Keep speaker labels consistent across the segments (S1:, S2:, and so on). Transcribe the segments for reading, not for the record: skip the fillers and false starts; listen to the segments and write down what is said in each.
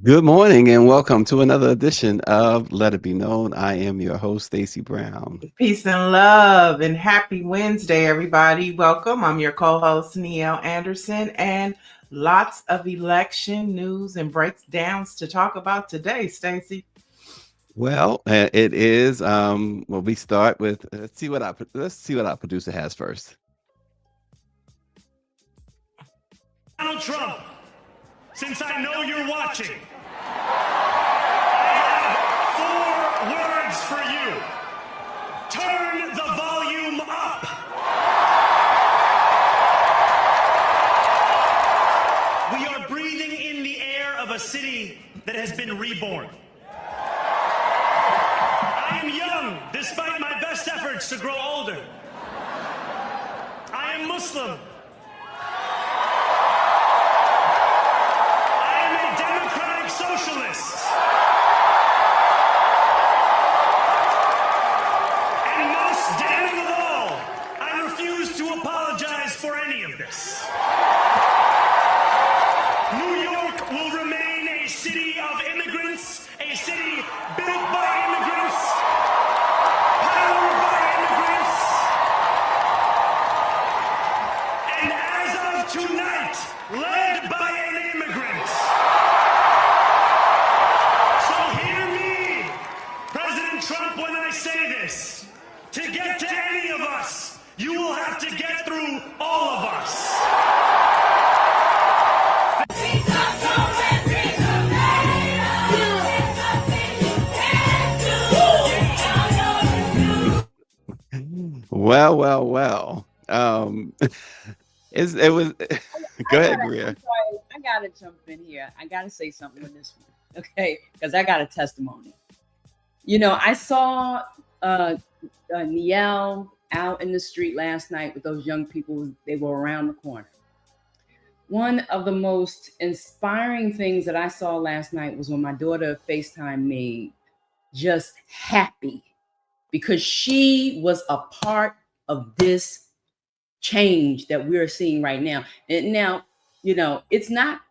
S1: Good morning and welcome to another edition of Let It Be Known. I am your host, Stacy Brown.
S2: Peace and love and happy Wednesday, everybody. Welcome. I'm your co-host, Niele Anderson, and lots of election news and breakdowns to talk about today, Stacy.
S1: Well, it is. Well, we start with let's see what our producer has first.
S3: Donald Trump, since I know you're watching, I have 4 words for you. Turn the volume up. We are breathing in the air of a city that has been reborn. I am young, despite my best efforts to grow older. I am Muslim. I am a democratic socialist. And most damning of all, I refuse to apologize for any of this. New York will remain a city of immigrants, a city built by immigrants, powered by immigrants, and as of tonight, led by an immigrant. So hear me, President Trump, when I say this. To get to any of us, you will have to get through all of us.
S1: Well. It was. Go ahead, Greer.
S4: I gotta jump in here. I gotta say something with this one, okay? Because I got a testimony. I saw Niele out in the street last night with those young people. They were around the corner. One of the most inspiring things that I saw last night was when my daughter FaceTimed me, just happy because she was a part of this change that we're seeing right now. And now, it's not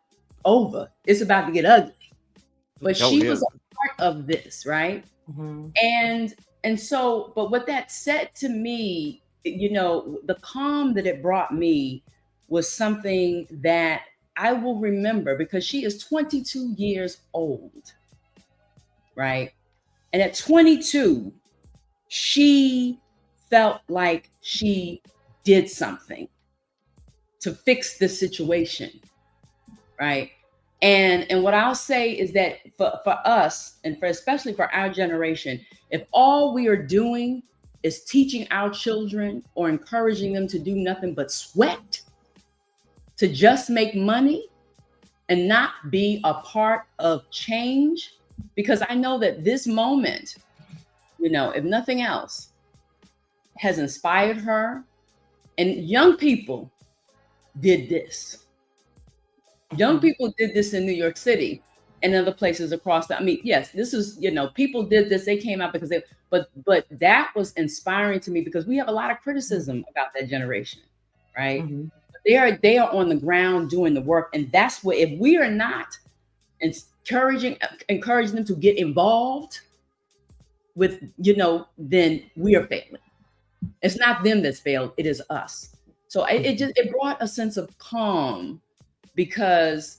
S4: over. It's about to get ugly. But she was a part of this, right?
S2: Mm-hmm.
S4: And so, but what that said to me, the calm that it brought me was something that I will remember because she is 22 years old, right? And at 22, she felt like she did something to fix the situation, right? And what I'll say is that for us and especially for our generation, if all we are doing is teaching our children or encouraging them to do nothing but sweat, to just make money and not be a part of change, because I know that this moment, if nothing else, has inspired her. And young people did this. Young people did this in New York City and other places across yes, this is, people did this. They came out because but that was inspiring to me because we have a lot of criticism about that generation, right? Mm-hmm. They are on the ground doing the work. And that's what, if we are not encouraging them to get involved with, then we are failing. It's not them that's failed. It is us. So it brought a sense of calm because,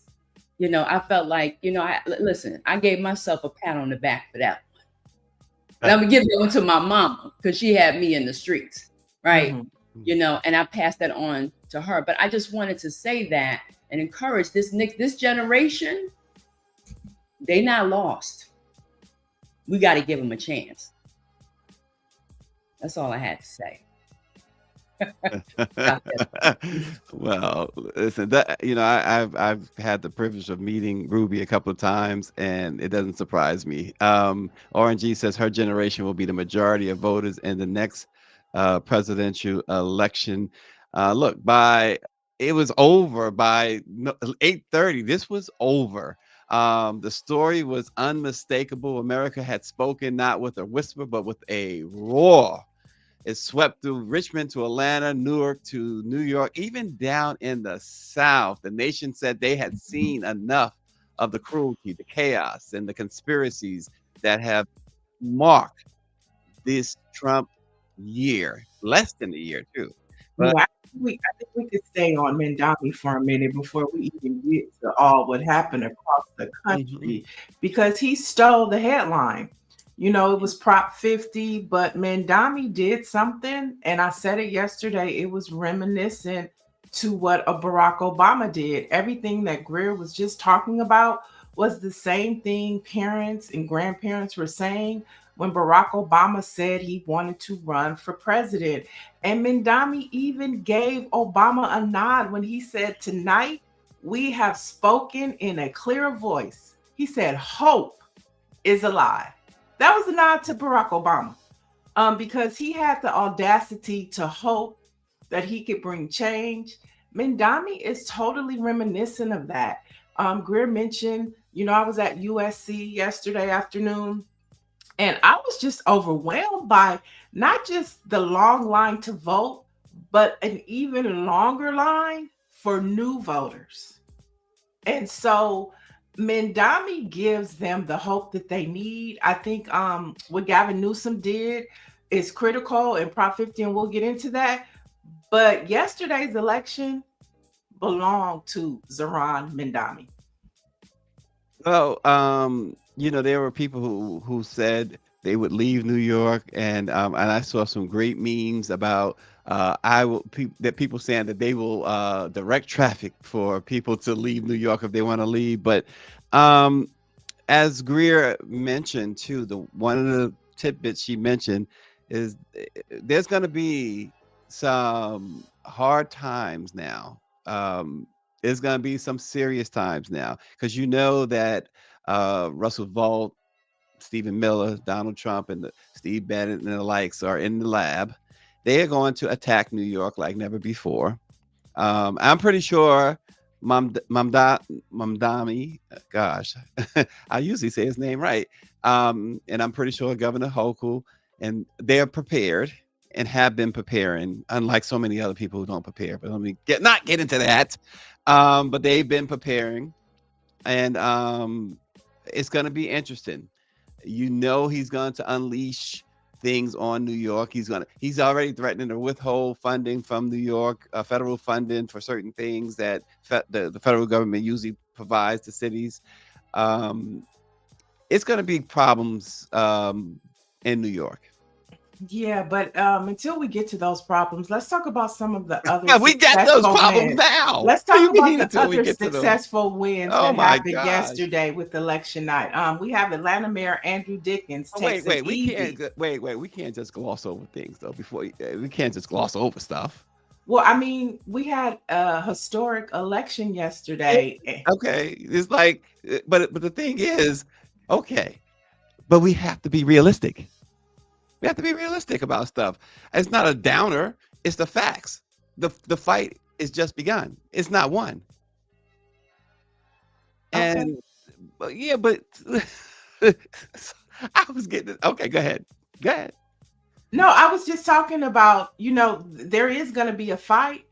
S4: I felt like, I gave myself a pat on the back for that one. And I'm gonna give that one to my mama because she had me in the streets, right? Mm-hmm. And I passed that on to her. But I just wanted to say that and encourage this generation. They not lost. We got to give them a chance. That's all I had to say.
S1: Well, listen, I've had the privilege of meeting Ruby a couple of times, and it doesn't surprise me. RNG says her generation will be the majority of voters in the next presidential election. Look, it was over by 8:30. This was over. The story was unmistakable. America had spoken not with a whisper, but with a roar. It swept through Richmond to Atlanta, Newark to New York, even down in the South. The nation said they had seen enough of the cruelty, the chaos, and the conspiracies that have marked this Trump year, less than a year too. But
S2: Well, I think we could stay on Mendami for a minute before we even get to all what happened across the
S1: mhm,
S2: country because he stole the headline. You know, it was Prop 50, but Mendami did something, and I said it yesterday. It was reminiscent to what a Barack Obama did. Everything that Greer was just talking about was the same thing parents and grandparents were saying when Barack Obama said he wanted to run for president. And Mindami even gave Obama a nod when he said, "Tonight we have spoken in a clear voice." He said, "Hope is alive." That was a nod to Barack Obama because he had the audacity to hope that he could bring change. Mindami is totally reminiscent of that. Greer mentioned, you know, I was at USC yesterday afternoon and I was just overwhelmed by not just the long line to vote, but an even longer line for new voters. And so Mendami gives them the hope that they need. I think what Gavin Newsom did is critical in Prop 50, and we'll get into that. But yesterday's election belonged to Zoran Mendami.
S1: well, there were people who said they would leave New York, and I saw some great memes about that people saying that they will direct traffic for people to leave New York if they want to leave. But um, as Greer mentioned too, the one of the tidbits she mentioned is there's going to be some hard times now. There's going to be some serious times now because you know that Russell Vaught, Stephen Miller, Donald Trump, and Steve Bannon and the likes are in the lab. They are going to attack New York like never before. I'm pretty sure Mamdami, gosh, I usually say his name right. And I'm pretty sure Governor Hochul, and they're prepared and have been preparing, unlike so many other people who don't prepare. But let me not get into that. But they've been preparing, and it's going to be interesting. You know, he's going to unleash things on New York. He's already threatening to withhold funding from New York, federal funding for certain things that the federal government usually provides to cities. Um, it's going to be problems in New York.
S2: Yeah, but until we get to those problems, let's talk about some of the other
S1: Yeah, we got those
S2: successful
S1: problems
S2: wins.
S1: now.
S2: Let's
S1: What do
S2: talk
S1: you
S2: about
S1: mean
S2: the
S1: until we
S2: other
S1: get to those?
S2: successful wins
S1: Oh
S2: that
S1: my
S2: happened
S1: gosh.
S2: yesterday with election night. We have Atlanta Mayor Andrew Dickens
S1: Oh,
S2: takes an
S1: we can't.
S2: easy.
S1: We can't just gloss over things though. We can't just gloss over stuff.
S2: Well, I mean, we had a historic election
S1: Yeah,
S2: yesterday.
S1: okay, it's like, but the thing is, okay, but we have to be realistic. We have to be realistic about stuff. It's not a downer. It's the facts. The fight is just begun. It's not won.
S2: Okay.
S1: And but yeah, but I was getting it. Okay, go ahead. Go ahead.
S2: No, I was just talking about, you know, there is going to be a fight,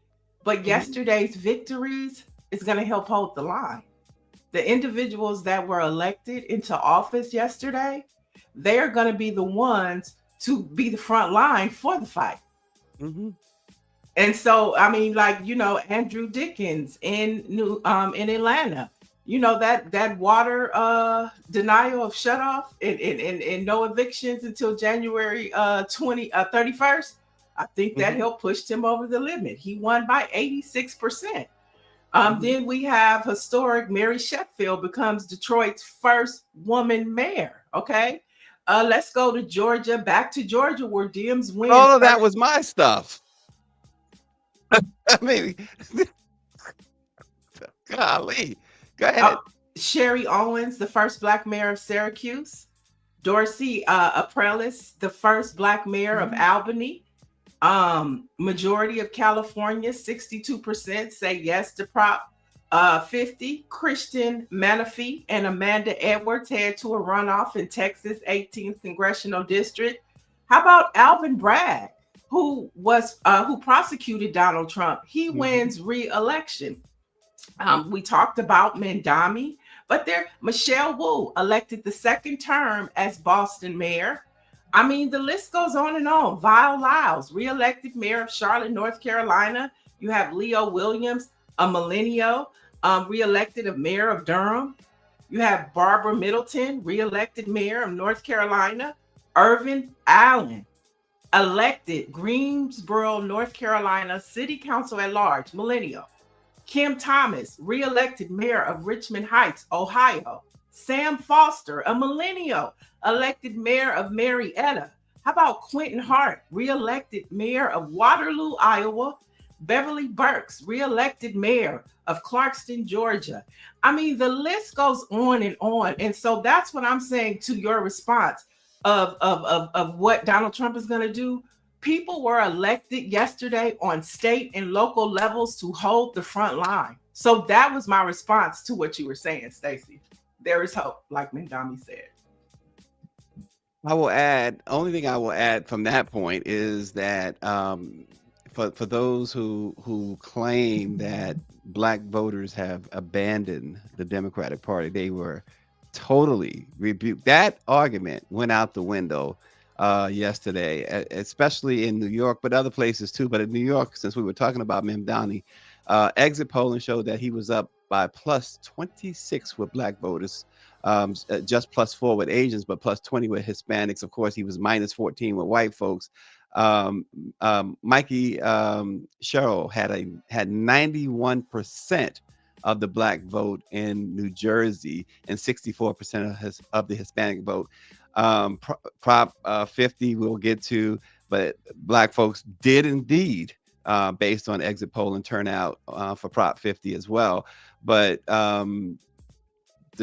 S2: but
S1: Mhm.
S2: yesterday's victories is going to help hold the line. The individuals that were elected into office yesterday, they're going to be the ones to be the front line for the fight.
S1: Mhm.
S2: And so, I mean, like, you know, Andrew Dickens in Atlanta, you know, that water denial of shut off and no evictions until January 31st. I think that
S1: Mhm.
S2: helped push him over the limit. He won by 86%.
S1: Mhm.
S2: Then we have historic Mary Sheffield becomes Detroit's first woman mayor. Okay. Let's go to Georgia, back to Georgia, where Dems win
S1: All of that
S2: first.
S1: was my stuff. I mean, golly. Go
S2: Uh,
S1: ahead.
S2: Sherry Owens, the first Black mayor of Syracuse. Dorsey Aprelis, the first Black mayor of
S1: Mhm.
S2: Albany. Majority of California, 62% say yes to Prop 50. Christian Menifee and Amanda Edwards head to a runoff in Texas 18th congressional district. How about Alvin Bragg, who prosecuted Donald Trump? He
S1: Mhm.
S2: wins re-election. We talked about Mendami, But there, Michelle Wu elected the second term as Boston mayor. I mean, the list goes on and on. Vile Lyles, reelected mayor of Charlotte, North Carolina. You have Leo Williams, a millennial, reelected as mayor of Durham. You have Barbara Middleton, reelected mayor of North Carolina. Irvin Allen, elected Greensboro, North Carolina City Council at Large, millennial. Kim Thomas, reelected mayor of Richmond Heights, Ohio. Sam Foster, a millennial, elected mayor of Marietta. How about Quentin Hart, reelected mayor of Waterloo, Iowa? Beverly Burks, reelected mayor of Clarkston, Georgia. I mean, the list goes on and on. And so that's what I'm saying to your response of what Donald Trump is going to do. People were elected yesterday on state and local levels to hold the front line. So that was my response to what you were saying, Stacy. There is hope, like Mandami said.
S1: I will add, only thing I will add from that point is that for those who claim that black voters have abandoned the Democratic Party, they were totally rebuked. That argument went out the window yesterday, especially in New York, but other places too. But in New York, since we were talking about Mamdani, exit polling showed that he was up by plus 26 with black voters, just plus 4 with Asians, but plus 20 with Hispanics. Of course, he was minus 14 with white folks. Mikey Sherrill had 91% of the black vote in New Jersey and 64% of the Hispanic vote. Prop 50 we'll get to, but black folks did indeed, based on exit poll and turnout, for Prop 50 as well. But to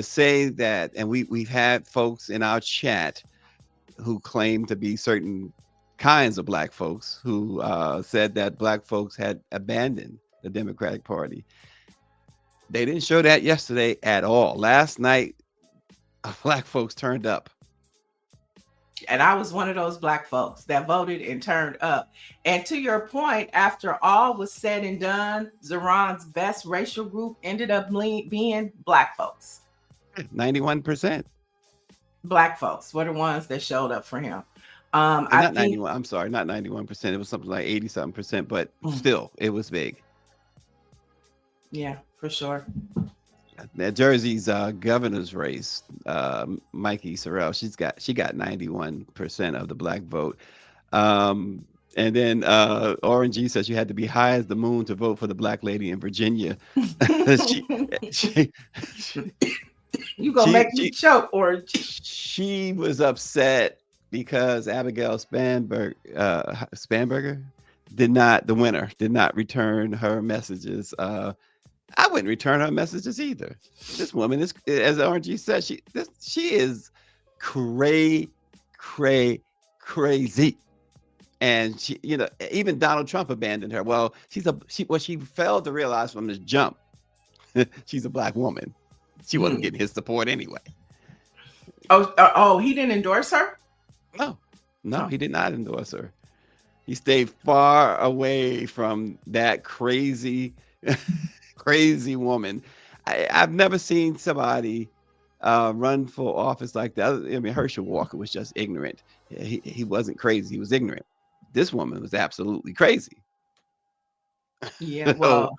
S1: say that, and we've had folks in our chat who claim to be certain kinds of black folks who said that black folks had abandoned the Democratic Party. They didn't show that yesterday at all. Last night, black folks turned up.
S2: And I was one of those black folks that voted and turned up. And to your point, after all was said and done, Zeron's best racial group ended up being black folks.
S1: 91%.
S2: Black folks were the ones that showed up for him.
S1: Not 91. I'm sorry, not 91%. It was something like 80-something%, but still, it was big.
S2: Yeah, for sure.
S1: Now, Jersey's governor's race, Mikey Sorrell, she got 91% of the black vote. And then Orangey says you had to be high as the moon to vote for the black lady in Virginia.
S2: You gonna make me choke, Orange.
S1: She was upset because Abigail Spanberger, the winner, did not return her messages. I wouldn't return her messages either. This woman is, as RG said, she is crazy. And she, even Donald Trump abandoned her. Well, she failed to realize from the jump, she's a black woman. She wasn't getting his support anyway.
S2: Oh, he didn't endorse her?
S1: No, he did not endorse her. He stayed far away from that crazy woman. I've never seen somebody run for office like that. I mean, Herschel Walker was just ignorant. He wasn't crazy. He was ignorant. This woman was absolutely crazy.
S2: Yeah, well,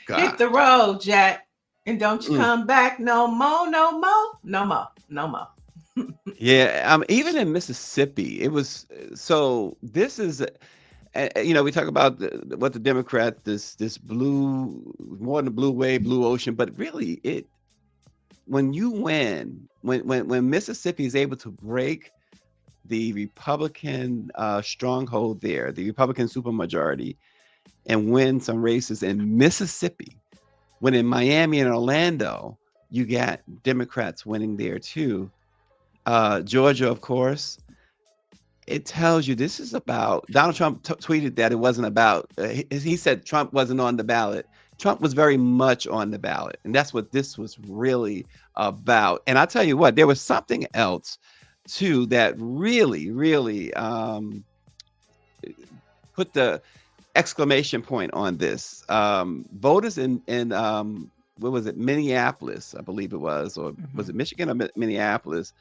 S2: hit the road, Jack, and don't you come back no more.
S1: Yeah, even in Mississippi, it was. So this is, we talk about what the Democrats, this blue, more than blue wave, blue ocean, but really when you win, when Mississippi is able to break the Republican stronghold there, the Republican supermajority, and win some races in Mississippi, when in Miami and Orlando, you got Democrats winning there too. Georgia, of course. It tells you this is about, Donald Trump tweeted that it wasn't about, he said Trump wasn't on the ballot. Trump was very much on the ballot. And that's what this was really about. And I tell you what, there was something else too that really, really put the exclamation point on this. Voters in what was it, Minneapolis, I believe it was, or was
S2: Mhm.
S1: it Michigan or Minneapolis?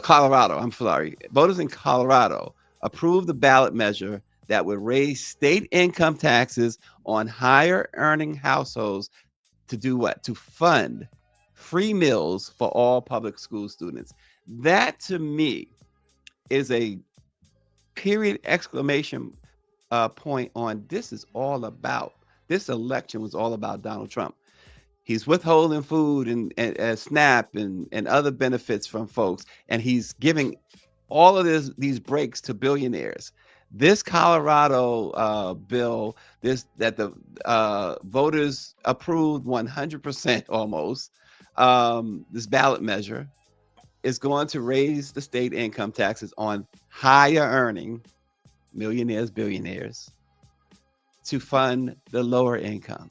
S1: Colorado, I'm sorry. Voters in Colorado approved the ballot measure that would raise state income taxes on higher earning households to do what? To fund free meals for all public school students. That to me is a period exclamation point on this is all about. This election was all about Donald Trump. He's withholding food and SNAP and other benefits from folks, and he's giving all of these breaks to billionaires. This Colorado bill, this that the voters approved 100% almost, this ballot measure is going to raise the state income taxes on higher earning millionaires, billionaires to fund the lower income.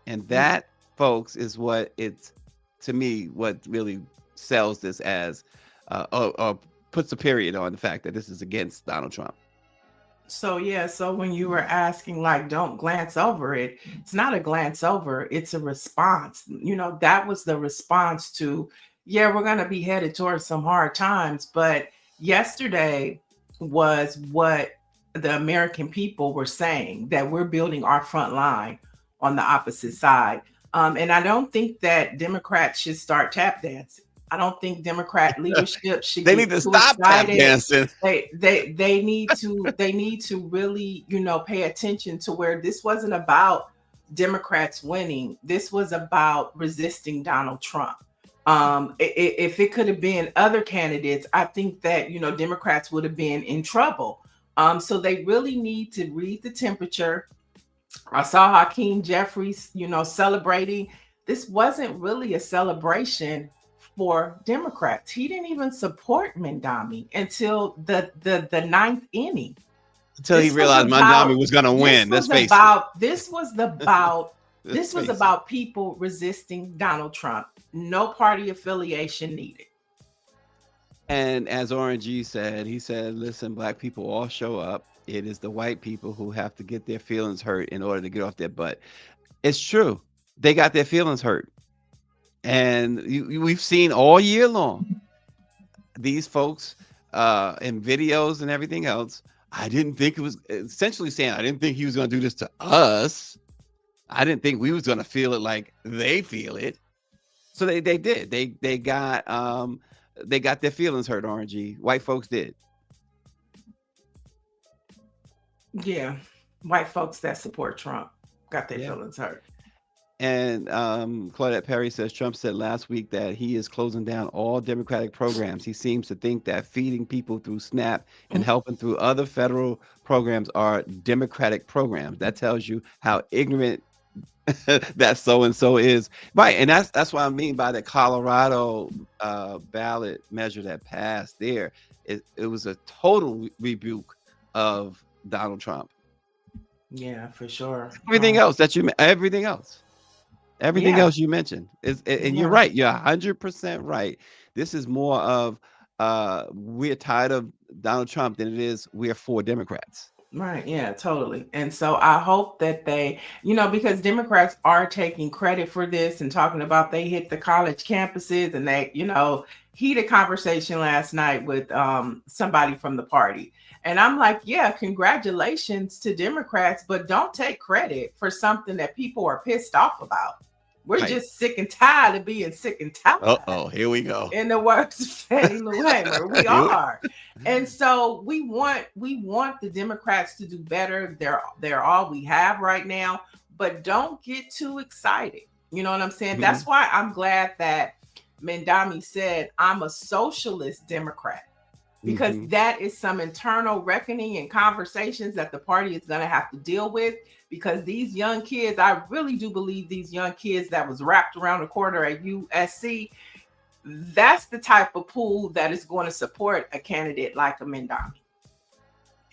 S1: And that, folks, is what it's, to me, what really sells this as, or puts a period on the fact that this is against Donald Trump.
S2: So yeah, so when you were asking like don't glance over it, it's not a glance over, it's a response. That was the response to, yeah, we're going to be headed towards some hard times, but yesterday was what the American people were saying, that we're building our front line on the opposite side. And I don't think that Democrats should start tap dancing. I don't think Democrat leadership should
S1: They
S2: get
S1: need to
S2: too
S1: stop tap
S2: excited.
S1: dancing.
S2: They need to really, pay attention to where this wasn't about Democrats winning. This was about resisting Donald Trump. If it could have been other candidates, I think that Democrats would have been in trouble. So they really need to read the temperature. I saw Hakeem Jeffries, celebrating. This wasn't really a celebration for Democrats. He didn't even support Mendami until the ninth inning.
S1: Until he
S2: This was
S1: realized Mandami
S2: about
S1: was going to
S2: this
S1: win. Let's
S2: was
S1: face it.
S2: about this was about
S1: Let's
S2: this was
S1: face it.
S2: about people resisting Donald Trump. No party affiliation needed.
S1: And as Orange G said, he said, listen, black people all show up. It is the white people who have to get their feelings hurt in order to get off their butt. It's true. They got their feelings hurt. And we've seen all year long these folks in videos and everything else. I didn't think it was essentially saying, I didn't think he was going to do this to us. I didn't think we was going to feel it like they feel it. So they did. They got their feelings hurt, Orangey. White folks did.
S2: Yeah. White folks that support Trump got their
S1: Yeah.
S2: feelings hurt.
S1: And Claudette Perry says Trump said last week that he is closing down all Democratic programs. He seems to think that feeding people through SNAP and helping through other federal programs are Democratic programs. That tells you how ignorant that so and so is. Right, and that's what I mean by the Colorado ballot measure that passed there. It was a total rebuke of Donald Trump.
S2: Yeah, for sure.
S1: Everything else. Everything
S2: Yeah.
S1: else you mentioned is, and you're
S2: Yeah.
S1: right. You're 100% right. This is more of we're tired of Donald Trump than it is we're for Democrats.
S2: Right. Yeah, totally. And so I hope that they, because Democrats are taking credit for this and talking about they hit the college campuses and they, heated conversation last night with somebody from the party. And I'm like, yeah, congratulations to Democrats, but don't take credit for something that people are pissed off about. We're
S1: Right.
S2: just sick and tired of being sick and tired.
S1: Here we go.
S2: In the words of Fannie Lou Hamer, we
S1: Here we-
S2: are. And so we want the Democrats to do better. They're all we have right now, but don't get too excited. You know what I'm saying?
S1: Mhm.
S2: That's why I'm glad that Mendami said, I'm a socialist Democrat, because
S1: Mhm.
S2: that is some internal reckoning and conversations that the party is going to have to deal with. Because these young kids, I really do believe these young kids that was wrapped around the corner at USC, that's the type of pool that is going to support a candidate like a Mendami.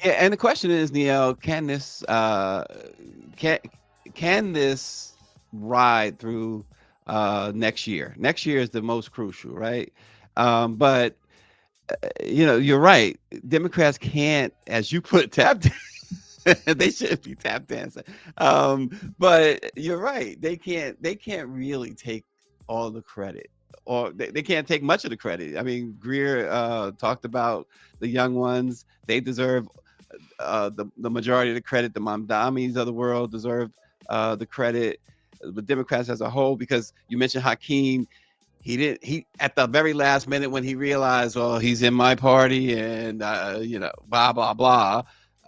S1: Yeah, and the question is, Niele, can this can this ride through next year? Next year is the most crucial, right? But you're right. Democrats can't, as you put, tap They shouldn't be tap dancing. But you're right. They can't really take all the credit, or they can't take much of the credit. I mean, Greer talked about the young ones. They deserve the majority of the credit. The Mamdamis of the world deserve the credit. The Democrats as a whole, because you mentioned Hakeem. He at the very last minute, when he realized, well, he's in my party, and blah blah blah.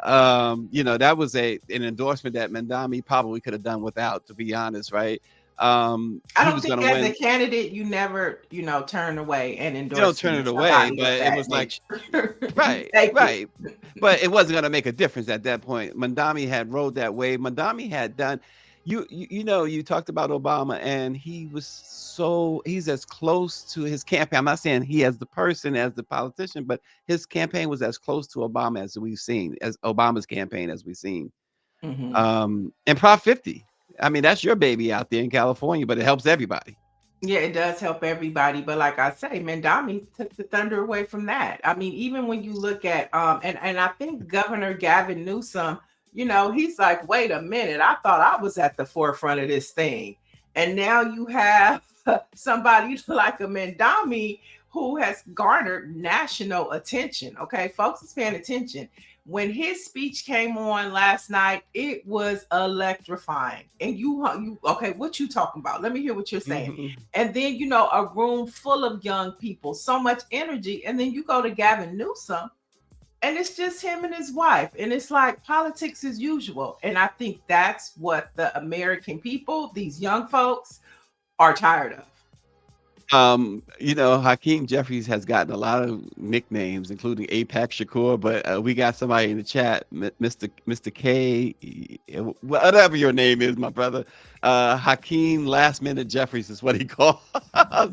S1: That was an endorsement that Mandami probably could have done without, to be honest, right?
S2: I
S1: He
S2: don't
S1: was
S2: think
S1: going to
S2: as a
S1: win.
S2: candidate you never, turn away and
S1: You don't
S2: endorse
S1: turn it away,
S2: somebody of
S1: but it
S2: that
S1: was like,
S2: nature. You
S1: right,
S2: take it.
S1: right. But it wasn't gonna make a difference at that point. Mandami had rode that wave. Mandami had done. You talked about Obama, and he's as close to his campaign. I'm not saying he as the person, as the politician, but his campaign was as close to Obama as we've seen, as Obama's campaign as we've seen.
S2: Hmm.
S1: And Prop 50. I mean, that's your baby out there in California, but it helps everybody.
S2: Yeah, it does help everybody, but like I say, Mandami took the thunder away from that. I mean, even when you look at and I think Governor Gavin Newsom, he's like, wait a minute, I thought I was at the forefront of this thing. And now you have somebody like a Mandami who has garnered national attention. Okay, folks is paying attention. When his speech came on last night, it was electrifying. And you okay, what you talking about? Let me hear what you're saying.
S1: Mhm.
S2: And then, a room full of young people, so much energy. And then you go to Gavin Newsom, and it's just him and his wife. And it's like politics as usual. And I think that's what the American people, these young folks, are tired of.
S1: Hakeem Jeffries has gotten a lot of nicknames, including Apex Shakur, but we got somebody in the chat, Mr. K, whatever your name is, my brother. Hakeem Last Minute Jeffries is what he called.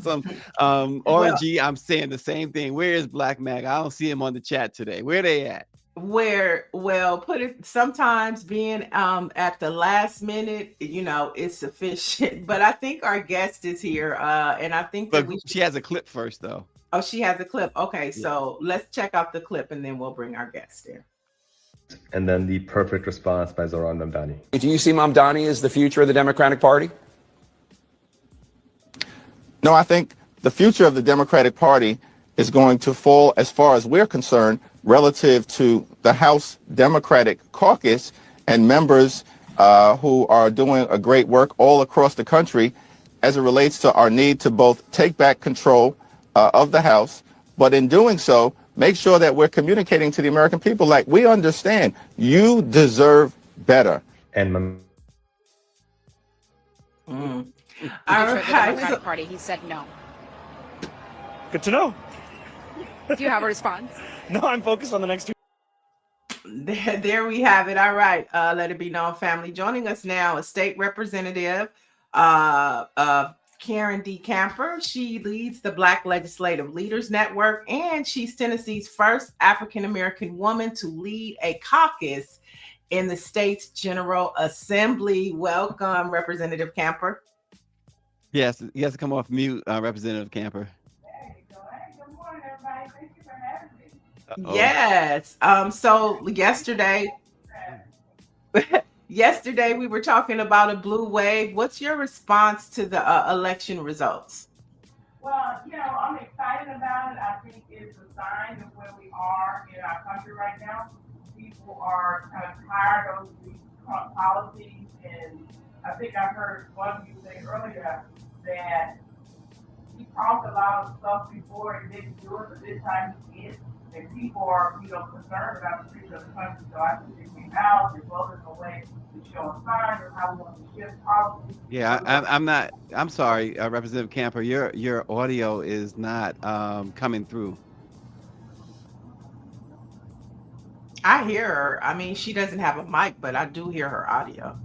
S1: Some
S2: Well,
S1: RNG, I'm saying the same thing. Where is Black Mag? I don't see him on the chat today. Where they at?
S2: put it, sometimes being at the last minute, is sufficient. But I think our guest is here, and I think that
S1: But
S2: we
S1: she has a clip first, though.
S2: Oh, she has a clip. Okay,
S1: Yeah.
S2: so let's check out the clip and then we'll bring our guest in.
S5: And then the perfect response by Zoran Mamdani.
S6: Do you see Mamdani as the future of the Democratic Party?
S7: No, I think the future of the Democratic Party is going to fall, as far as we're concerned, relative to the House Democratic Caucus and members who are doing a great work all across the country as it relates to our need to both take back control of the House, but in doing so, make sure that we're communicating to the American people like, we understand you deserve better.
S5: And
S2: Mm.
S8: The
S2: All
S8: future of the
S2: right.
S8: Democratic Party. He said no.
S3: Good to know.
S8: Do you have a response?
S3: No, I'm focused on the next two.
S2: There we have it. All right. Let it be known, family. Joining us now, a state representative, Karen D. Camper. She leads the Black Legislative Leaders Network, and she's Tennessee's first African-American woman to lead a caucus in the state's General Assembly. Welcome, Representative Camper.
S1: Yes, you have to come off mute, Representative Camper.
S9: Good morning, everybody. Thank you for having me.
S1: Uh-oh.
S2: Yes. So yesterday we were talking about a blue wave. What's your response to the election results?
S9: Well, I'm excited about it. I think it's a sign of where we are in our country right now. People are kind of tired of these Trump policies, and I think I heard one of you say earlier that he talked a lot of stuff before and didn't do it, but this time he did. And people are, concerned about the future of the country. So I think they came out, they voted in a way to show a sign of how we want to shift policy.
S1: Yeah, I'm sorry, Representative Camper. Your audio is not coming through.
S2: I hear her. I mean, she doesn't have a mic, but I do hear her audio.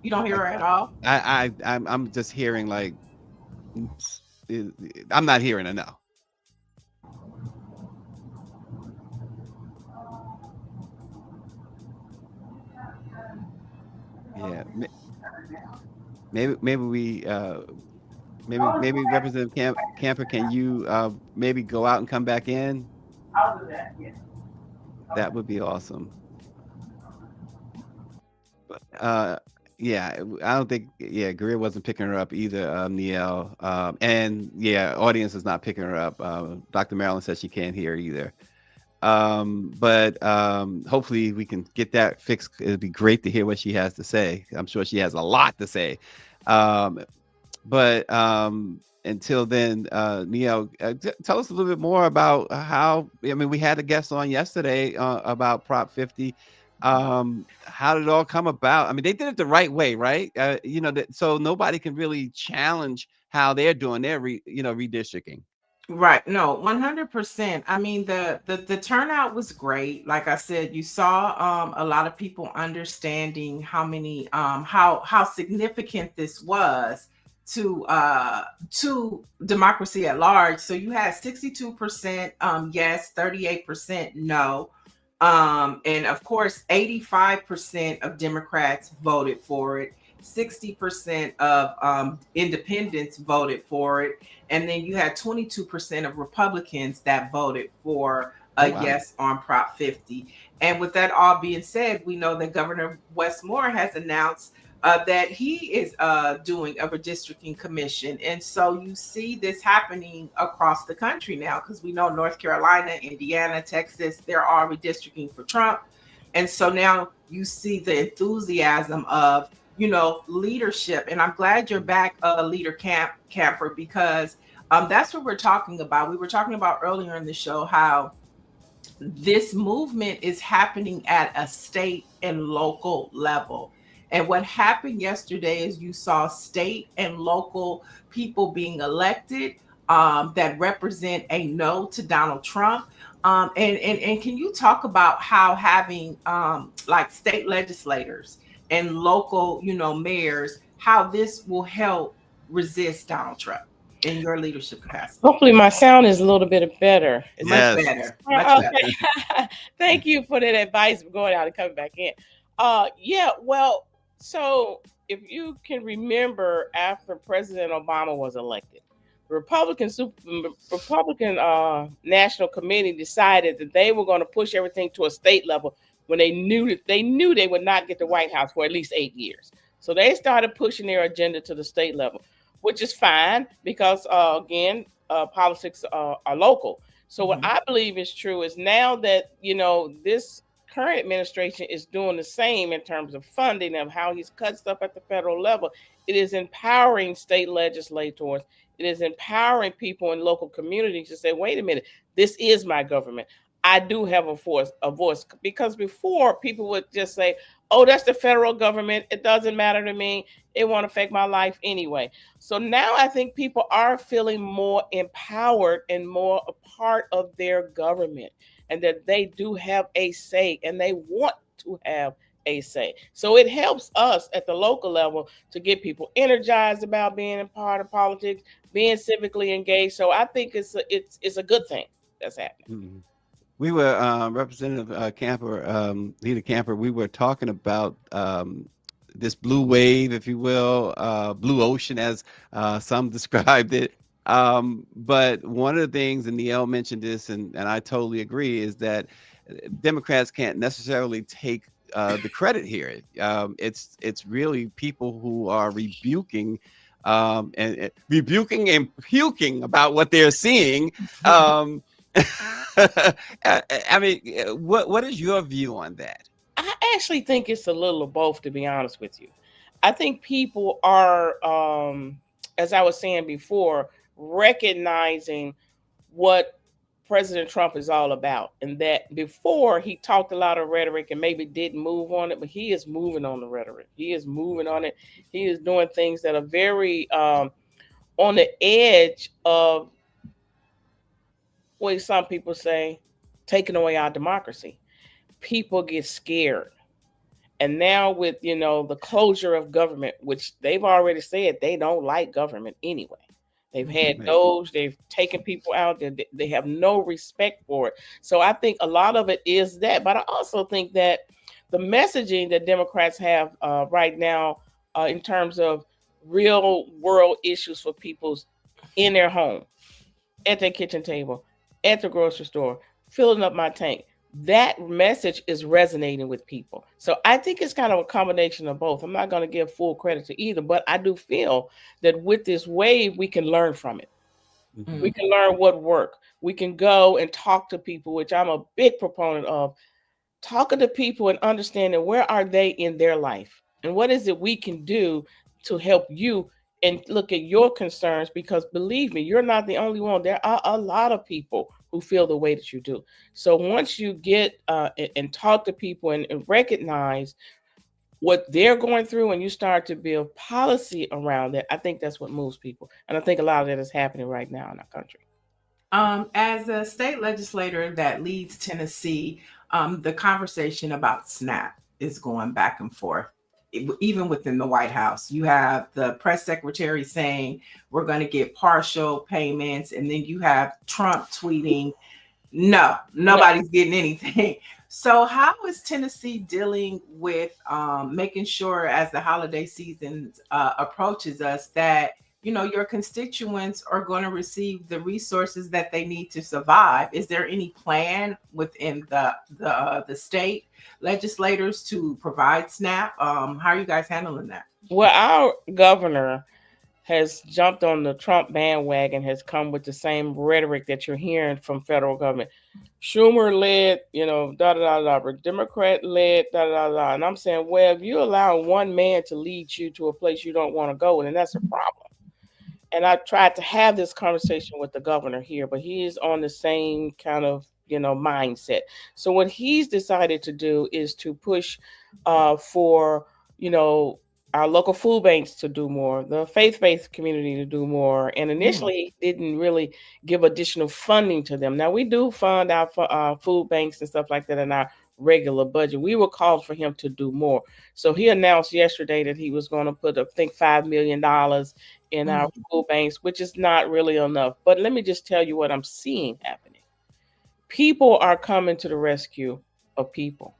S2: You don't hear her at all?
S1: I'm just hearing like, I'm not hearing her now. Yeah, maybe we maybe Representative Camper, can you maybe go out and come back in?
S9: I'll do that, yes.
S1: That would be awesome. Yeah, I don't think, yeah, Greer wasn't picking her up either, Niele. And yeah, audience is not picking her up. Dr. Marilyn says she can't hear either. But hopefully we can get that fixed. It'd be great to hear what she has to say. I'm sure she has a lot to say. Um, but until then, Neo, tell us a little bit more about how. I mean, we had a guest on yesterday about Prop 50. How did it all come about? I mean, they did it the right way, right? So nobody can really challenge how they're doing their redistricting.
S2: Right. No, 100%. I mean, the turnout was great. Like I said, you saw a lot of people understanding how many how significant this was to democracy at large. So you had 62% yes, 38% no. And of course, 85% of Democrats voted for it. 60% of independents voted for it, and then you had 22% of Republicans that voted for
S1: Oh
S2: a
S1: wow.
S2: yes on Prop 50. And with that all being said, we know that Governor Westmore has announced that he is doing a redistricting commission. And so you see this happening across the country now, because we know North Carolina, Indiana, Texas, they're all redistricting for Trump. And so now you see the enthusiasm of, leadership. And I'm glad you're back, leader camper, because that's what we're talking about. We were talking about earlier in the show how this movement is happening at a state and local level. And what happened yesterday is you saw state and local people being elected that represent a no to Donald Trump. And can you talk about how having like state legislators and local, mayors, how this will help resist Donald Trump in your leadership capacity?
S10: Hopefully, my sound is a little bit better.
S2: Much
S1: Yes.
S2: better. Much better.
S10: Okay. Thank you for that advice for going out and coming back in. Yeah, well, so if you can remember, after President Obama was elected, the Republican National Committee decided that they were going to push everything to a state level when they knew they would not get the White House for at least 8 years. So they started pushing their agenda to the state level, which is fine because again, politics are local. So what I believe is true is now that this current administration is doing the same in terms of funding of how he's cut stuff at the federal level. It is empowering state legislators. It is empowering people in local communities to say, wait a minute, this is my government. I do have a voice, because before people would just say, oh, that's the federal government. It doesn't matter to me. It won't affect my life anyway. So now I think people are feeling more empowered and more a part of their government, and that they do have a say and they want to have a say. So it helps us at the local level to get people energized about being a part of politics, being civically engaged. So I think it's a good thing that's happening.
S1: Mhm. We were Representative Camper, Leader Camper. We were talking about this blue wave, if you will, blue ocean, as some described it. But one of the things, and Niele mentioned this, and I totally agree, is that Democrats can't necessarily take the credit here. It's really people who are rebuking and puking about what they're seeing. I mean, what is your view on that?
S10: I actually think it's a little of both, to be honest with you. I think people are, as I was saying before, recognizing what President Trump is all about. And that before he talked a lot of rhetoric and maybe didn't move on it, but he is moving on the rhetoric. He is moving on it. He is doing things that are very on the edge of what some people say, taking away our democracy. People get scared. And now with, the closure of government, which they've already said they don't like government anyway. They've had those, they've taken people out, they have no respect for it. So I think a lot of it is that. But I also think that the messaging that Democrats have right now in terms of real world issues for people in their home, at their kitchen table, at the grocery store, filling up my tank, that message is resonating with people. So I think it's kind of a combination of both. I'm not going to give full credit to either, but I do feel that with this wave, we can learn from it. We can learn what worked. We can go and talk to people, which I'm a big proponent of. Talking to people and understanding where are they in their life and what is it we can do to help you and look at your concerns, because believe me, you're not the only one. There are a lot of people who feel the way that you do. So once you get and talk to people and recognize what they're going through and you start to build policy around that, I think that's what moves people. And I think a lot of that is happening right now in our country.
S2: As a state legislator that leads Tennessee, the conversation about SNAP is going back and forth. Even within the White House, you have the press secretary saying we're going to get partial payments, and then you have Trump tweeting, no, nobody's getting anything. So how is Tennessee dealing with making sure as the holiday season approaches us that your constituents are going to receive the resources that they need to survive? Is there any plan within the state legislators to provide SNAP? How are you guys handling that?
S10: Well, our governor has jumped on the Trump bandwagon, has come with the same rhetoric that you're hearing from federal government. Schumer led, da da da da, Democrat led, da da da. And I'm saying, well, if you allow one man to lead you to a place you don't want to go, then that's a problem. And I tried to have this conversation with the governor here, but he is on the same kind of mindset. So what he's decided to do is to push for our local food banks to do more, the faith-based community to do more, and initially didn't really give additional funding to them. Now we do fund our food banks and stuff like that in our regular budget. We were called for him to do more. So he announced yesterday that he was going to put, I think, $5 million in our food banks, which is not really enough. But let me just tell you what I'm seeing happening. People are coming to the rescue of people.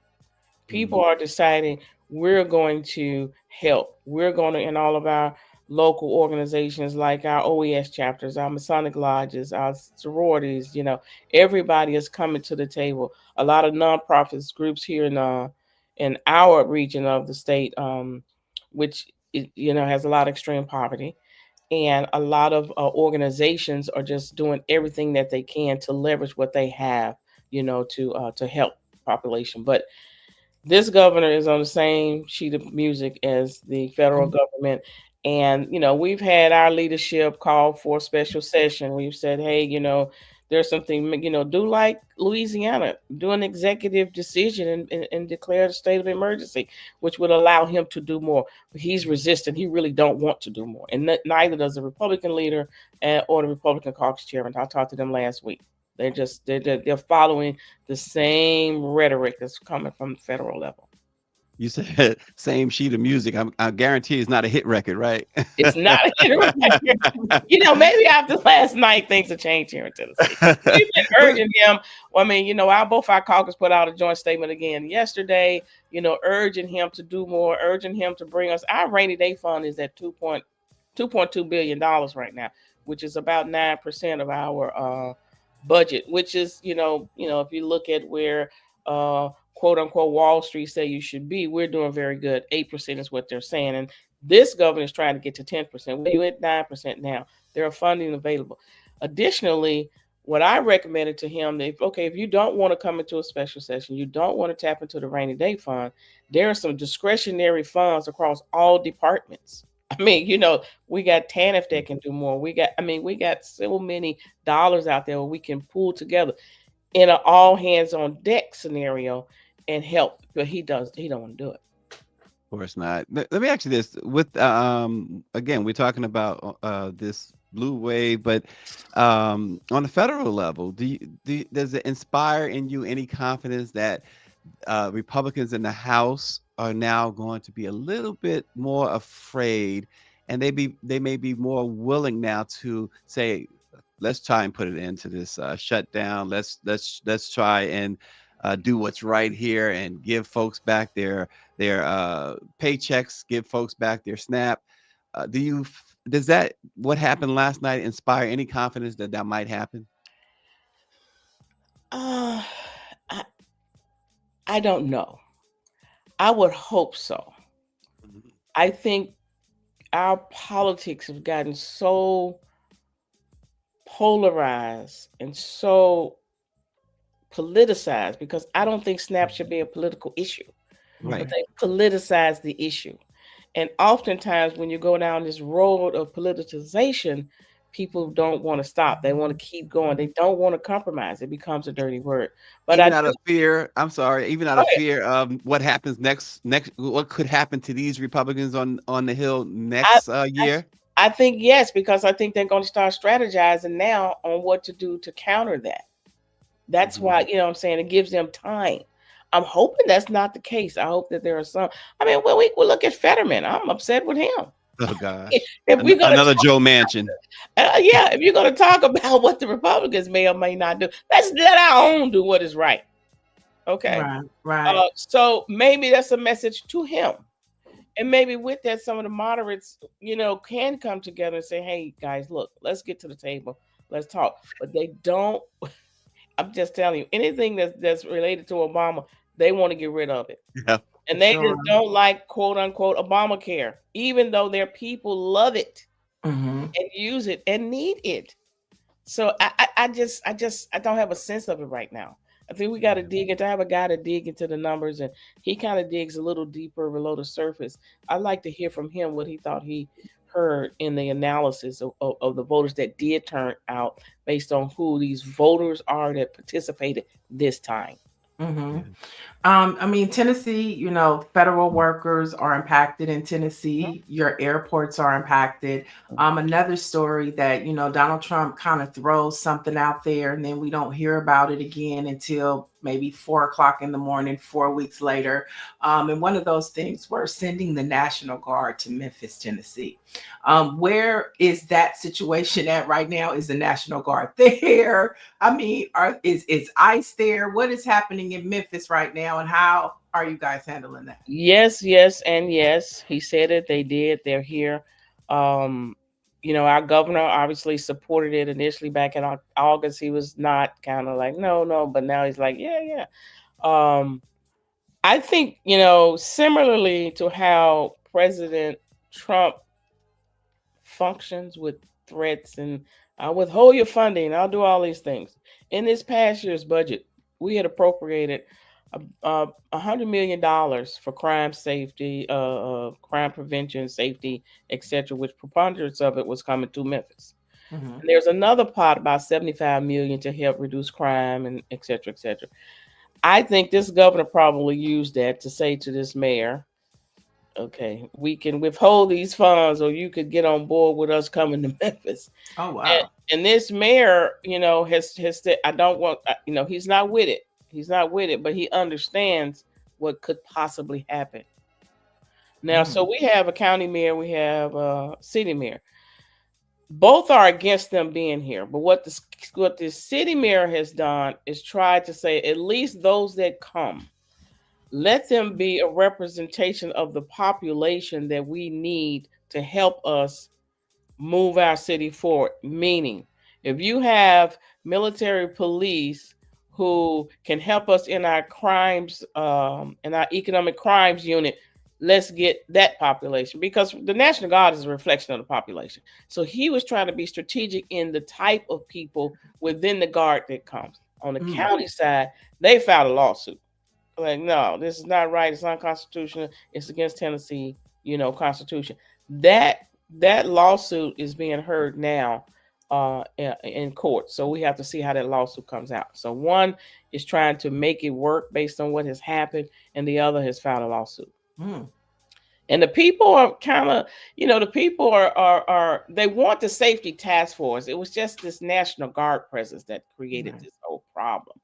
S10: People are deciding we're going to help. We're going to, in all of our local organizations like our OES chapters, our Masonic lodges, our sororities, everybody is coming to the table. A lot of nonprofits groups here in our region of the state, which has a lot of extreme poverty. And a lot of organizations are just doing everything that they can to leverage what they have, to help population. But this governor is on the same sheet of music as the federal government. And, we've had our leadership call for a special session. We've said, hey, there's something, do like Louisiana, do an executive decision and declare the state of emergency, which would allow him to do more. But he's resistant. He really don't want to do more. And neither does the Republican leader or the Republican caucus chairman. I talked to them last week. They're following the same rhetoric that's coming from the federal level.
S1: You said same sheet of music. I guarantee it's not a hit record, right?
S10: It's not a hit record. Maybe after last night things have changed here in Tennessee. We've been urging him. Well, I mean, both our caucus put out a joint statement again yesterday. Urging him to do more, urging him to bring us. Our rainy day fund is at $2.2 billion right now, which is about 9% of our budget, which is, if you look at where quote unquote Wall Street say you should be, we're doing very good. 8% is what they're saying. And this governor is trying to get to 10%. We're at 9% now. There are funding available. Additionally, what I recommended to him, if you don't want to come into a special session, you don't want to tap into the rainy day fund, there are some discretionary funds across all departments. I mean, we got TANF that can do more. We got so many dollars out there where we can pull together in an all hands on deck scenario and help. But he don't want to do it.
S1: Of course not. Let me ask you this: with again, we're talking about this blue wave, but on the federal level, does it inspire in you any confidence that Republicans in the House are now going to be a little bit more afraid, and they may be more willing now to say, let's try and put it into this shutdown. Let's try and do what's right here and give folks back their paychecks, give folks back their SNAP. Does that what happened last night inspire any confidence that might happen?
S10: I don't know. I would hope so.
S1: Mhm.
S10: I think our politics have gotten so polarized and so politicized because I don't think SNAP should be a political issue, but
S1: Right.
S10: they politicize the issue. And oftentimes, when you go down this road of politicization, people don't want to stop. They want to keep going. They don't want to compromise. It becomes a dirty word. But I
S1: Even out
S10: do.
S1: of fear, I'm sorry, even out
S10: Go
S1: of
S10: ahead.
S1: fear of what happens next, what could happen to these Republicans on the Hill
S10: I,
S1: next
S10: I
S1: year?
S10: I think yes, because I think they're going to start strategizing now on what to do to counter that. That's
S1: Mhm.
S10: why, you know what I'm saying, it gives them time. I'm hoping that's not the case. I hope that there are some. I mean, well, we look at Fetterman. I'm upset with him.
S1: Oh gosh,
S10: If we're gonna
S1: another Joe Manchin.
S10: yeah, if you're gonna talk about what the Republicans may or may not do, let's let our own do what is right. Okay.
S2: Right, right.
S10: So maybe that's a message to him. And maybe with that, some of the moderates, can come together and say, hey guys, look, let's get to the table. Let's talk. But they don't. I'm just telling you, anything that's related to Obama, they want to get rid of it.
S1: Yeah.
S10: And they
S2: Sure.
S10: just don't like quote unquote Obamacare, even though their people love it
S2: Mm-hmm.
S10: and use it and need it. So I don't have a sense of it right now. I think we got to dig into. I have a guy to dig into the numbers, and he kind of digs a little deeper below the surface. I'd like to hear from him what he thought he heard in the analysis of the voters that did turn out based on who these voters are that participated this time.
S2: Mm-hmm. I mean, Tennessee, federal workers are impacted in Tennessee. Your airports are impacted. Another story that, Donald Trump kind of throws something out there and then we don't hear about it again until maybe 4 o'clock in the morning, 4 weeks later. And one of those things, we're sending the National Guard to Memphis, Tennessee. Where is that situation at right now? Is the National Guard there? I mean, is ICE there? What is happening in Memphis right now, and how are you guys handling that?
S10: Yes, yes, and yes. He said it. They did. They're here. Um, our governor obviously supported it initially back in August. He was not kind of like, no, no, but now he's like, yeah, yeah. I think, similarly to how President Trump functions with threats and I'll withhold your funding, I'll do all these things. In this past year's budget, we had appropriated $100 million for crime safety, crime prevention, safety, etc., which preponderance of it was coming to Memphis.
S2: Mm-hmm.
S10: And there's another pot, about $75 million, to help reduce crime and etc., etc. I think this governor probably used that to say to this mayor, okay, we can withhold these funds or you could get on board with us coming to Memphis.
S2: Oh wow.
S10: And this mayor, has said, I don't want, he's not with it. He's not with it, but he understands what could possibly happen. Now, so we have a county mayor, we have a city mayor. Both are against them being here, but what the city mayor has done is try to say at least those that come, let them be a representation of the population that we need to help us move our city forward. Meaning, if you have military police who can help us in our crimes, in our economic crimes unit, let's get that population, because the National Guard is a reflection of the population. So he was trying to be strategic in the type of people within the guard that comes. On the county side, they filed a lawsuit. Like, no, this is not right. It's unconstitutional. It's against Tennessee, Constitution. That lawsuit is being heard now in court. So we have to see how that lawsuit comes out. So one is trying to make it work based on what has happened, and the other has filed a lawsuit. And the people are kind of, the people are they want the safety task force. It was just this National Guard presence that created this whole problem.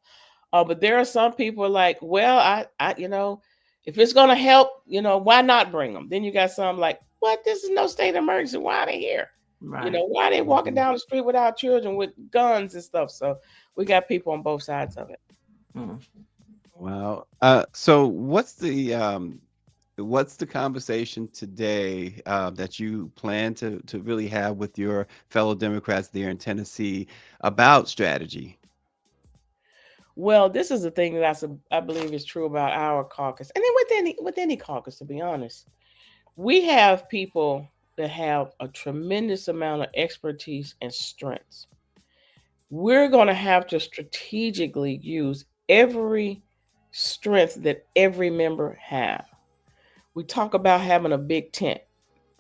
S10: But there are some people like, well, I if it's gonna help, why not bring them? Then you got some like, what? This is no state of emergency. Why are they here?
S2: Right.
S10: Why are they walking down the street with our children with guns and stuff? So we got people on both sides of it.
S1: Wow. So what's the conversation today that you plan to really have with your fellow Democrats there in Tennessee about strategy?
S10: Well, this is the thing that I believe is true about our caucus, and then with any caucus, to be honest, we have people that have a tremendous amount of expertise and strengths. We're going to have to strategically use every strength that every member have. We talk about having a big tent.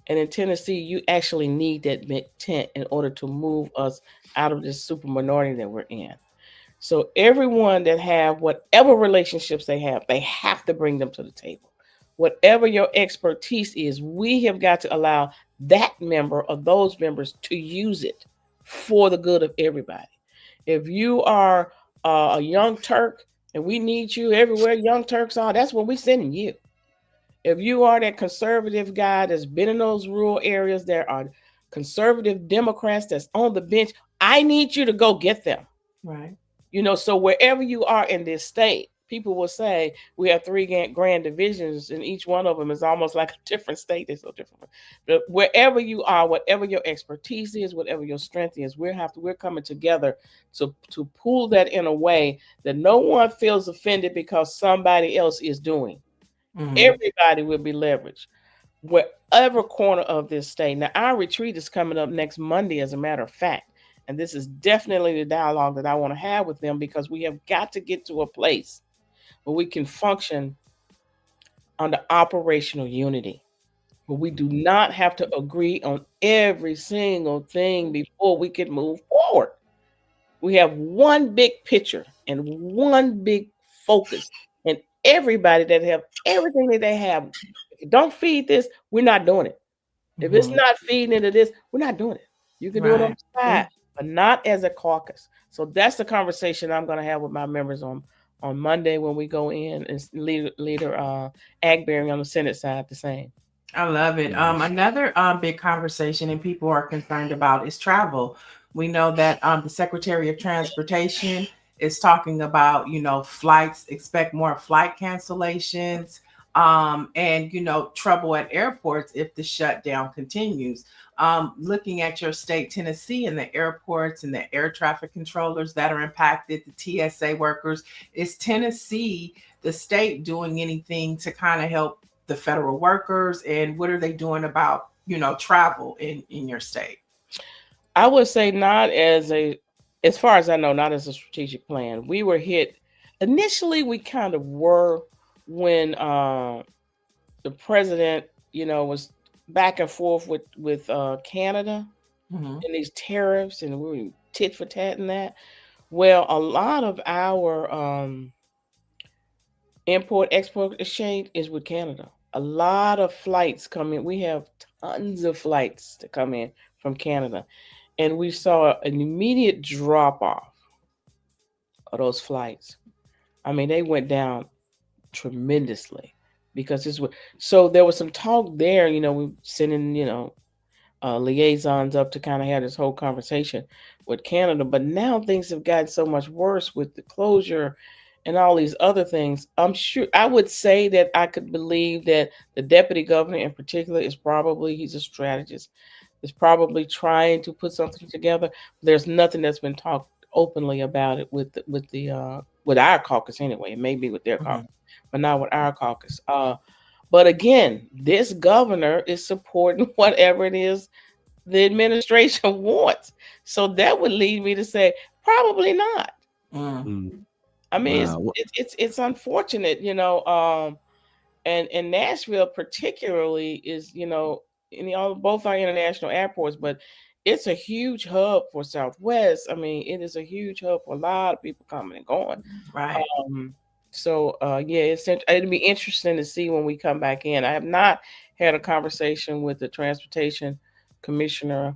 S10: And in Tennessee, you actually need that big tent in order to move us out of this super minority that we're in. So everyone that have whatever relationships they have to bring them to the table. Whatever your expertise is, we have got to allow that member or those members to use it for the good of everybody. If you are a young Turk and we need you everywhere young Turks are, that's where we're sending you. If you are that conservative guy that's been in those rural areas, there are conservative Democrats that's on the bench. I need you to go get them.
S2: Right.
S10: So wherever you are in this state, people will say we have 3 grand divisions, and each one of them is almost like a different state. They're so different. But wherever you are, whatever your expertise is, whatever your strength is, we're coming together to pull that in a way that no one feels offended because somebody else is doing. Mm-hmm. Everybody will be leveraged, wherever corner of this state. Now, our retreat is coming up next Monday, as a matter of fact. And this is definitely the dialogue that I want to have with them, because we have got to get to a place where we can function under operational unity, where we do not have to agree on every single thing before we can move forward. We have one big picture and one big focus, and everybody that have everything that they have. If you don't feed this, we're not doing it. If it's not feeding into this, we're not doing it. You can do it on the side, but not as a caucus. So that's the conversation I'm going to have with my members on Monday when we go in, and leader Agberry on the Senate side the same.
S2: I love it. Another big conversation and people are concerned about is travel. We know that the Secretary of Transportation is talking about, flights, expect more flight cancellations, and, trouble at airports if the shutdown continues. Looking at your state, Tennessee, and the airports and the air traffic controllers that are impacted, the TSA workers, is Tennessee, the state, doing anything to kind of help the federal workers, and what are they doing about, travel in your state?
S10: I would say not as far as I know, not as a strategic plan. We were hit initially. We kind of were when the president, was back and forth with Canada and these tariffs, and we were tit for tat in that. Well, a lot of our import-export exchange is with Canada. A lot of flights come in. We have tons of flights to come in from Canada. And we saw an immediate drop-off of those flights. I mean, they went down tremendously because so there was some talk there, we sending, liaisons up to kind of have this whole conversation with Canada. But now things have gotten so much worse with the closure and all these other things. I'm sure I would say that I could believe that the deputy governor in particular he's a strategist, is probably trying to put something together. There's nothing that's been talked openly about it with our caucus anyway. It may be with their caucus, but not with our caucus. But again, this governor is supporting whatever it is the administration wants. So that would lead me to say probably not. I mean, wow. It's unfortunate, and Nashville particularly is, both are international airports, but it's a huge hub for Southwest. I mean, it is a huge hub for a lot of people coming and going.
S2: Right.
S10: It'd be interesting to see when we come back in. I have not had a conversation with the transportation commissioner.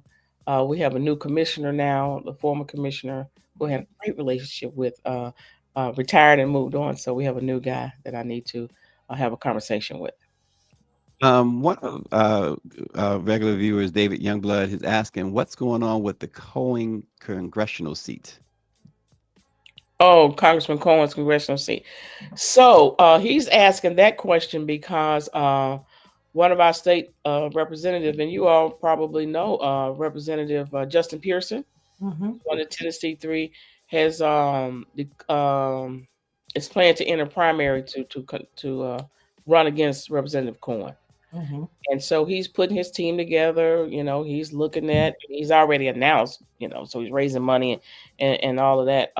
S10: We have a new commissioner now, the former commissioner who had a great relationship with, retired and moved on. So we have a new guy that I need to have a conversation with.
S1: One of regular viewers, David Youngblood, is asking, what's going on with the Cohen congressional seat?
S10: Oh, Congressman Cohen's congressional seat. So he's asking that question because one of our state representatives, and you all probably know Representative Justin Pearson, on the Tennessee 3, has is planning to enter primary to run against Representative Cohen.
S2: Mm-hmm.
S10: And so he's putting his team together. He's looking at. He's already announced. So he's raising money and all of that.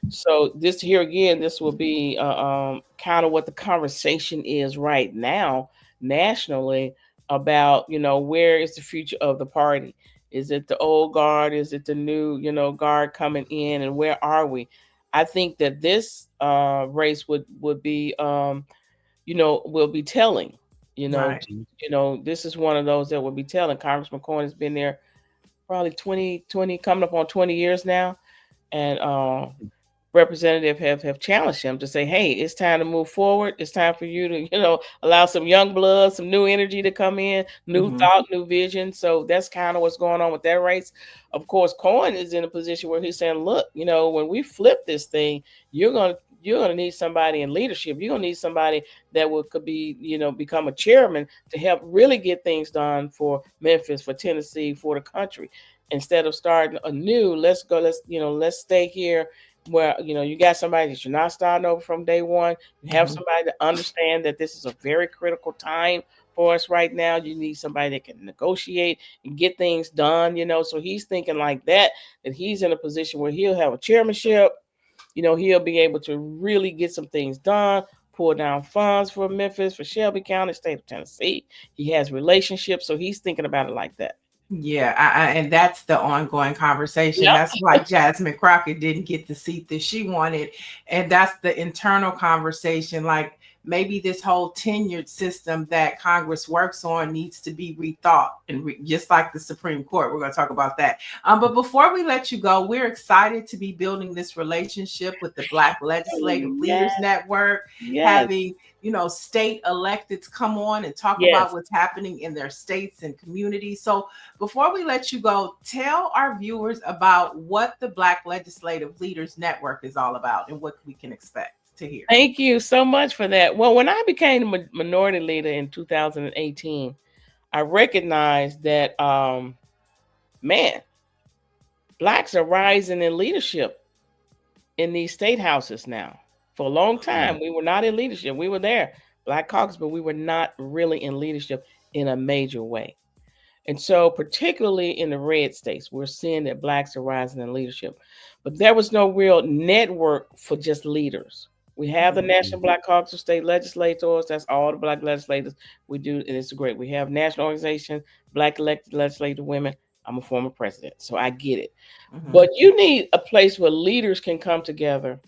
S10: So this here again, this will be kind of what the conversation is right now nationally about where is the future of the party. Is it the old guard? Is it the new guard coming in? And where are we? I think that this race would be will be telling.
S2: Right.
S10: This is one of those that will be telling. Congressman Cohen has been there probably 20 coming up on 20 years now, and representative have challenged him to say, hey, it's time to move forward. It's time for you to allow some young blood, some new energy to come in, new thought, new vision. So that's kind of what's going on with that race. Of course, Cohen is in a position where he's saying, look, when we flip this thing, you're gonna need somebody in leadership. You're gonna need somebody that could be, become a chairman to help really get things done for Memphis, for Tennessee, for the country. Instead of starting anew, let's stay here where you got somebody that you're not starting over from day one. You have somebody to understand that this is a very critical time for us right now. You need somebody that can negotiate and get things done, so he's thinking like that he's in a position where he'll have a chairmanship. He'll be able to really get some things done, pull down funds for Memphis, for Shelby County, state of Tennessee. He has relationships, so he's thinking about it like that.
S2: Yeah, and that's the ongoing conversation.
S10: Yep.
S2: That's why Jasmine Crockett didn't get the seat that she wanted. And that's the internal conversation. Like maybe this whole tenured system that Congress works on needs to be rethought, and just like the Supreme Court. We're going to talk about that. But before we let you go, we're excited to be building this relationship with the Black Legislative Leaders Network, having state electeds come on and talk about what's happening in their states and communities. So before we let you go, tell our viewers about what the Black Legislative Leaders Network is all about and what we can expect to hear.
S10: Thank you so much for that. Well, when I became a minority leader in 2018, I recognized that, Blacks are rising in leadership in these state houses now. For a long time, we were not in leadership. We were there, Black Caucus, but we were not really in leadership in a major way. And so particularly in the red states, we're seeing that Blacks are rising in leadership. But there was no real network for just leaders. We have the National Black Caucus of State Legislators. That's all the Black legislators we do, and it's great. We have national organization, Black elected legislative women. I'm a former president, so I get it. But you need a place where leaders can come together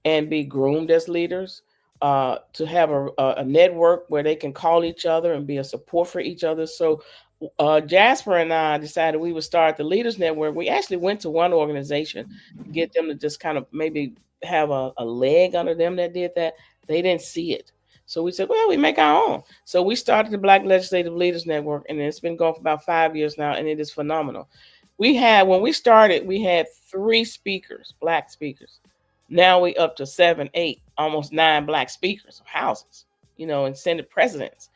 S10: and be groomed as leaders, to have a network where they can call each other and be a support for each other. So Jasper and I decided we would start the Leaders Network. We actually went to one organization to get them to just kind of maybe have a leg under them that did that. They didn't see it. So we said, well, we make our own. So we started the Black Legislative Leaders Network, and it's been going for about 5 years now, and it is phenomenal. When we started, we had 3 speakers, Black speakers. Now we up to 7, 8, almost 9 Black speakers of houses, and Senate presidents,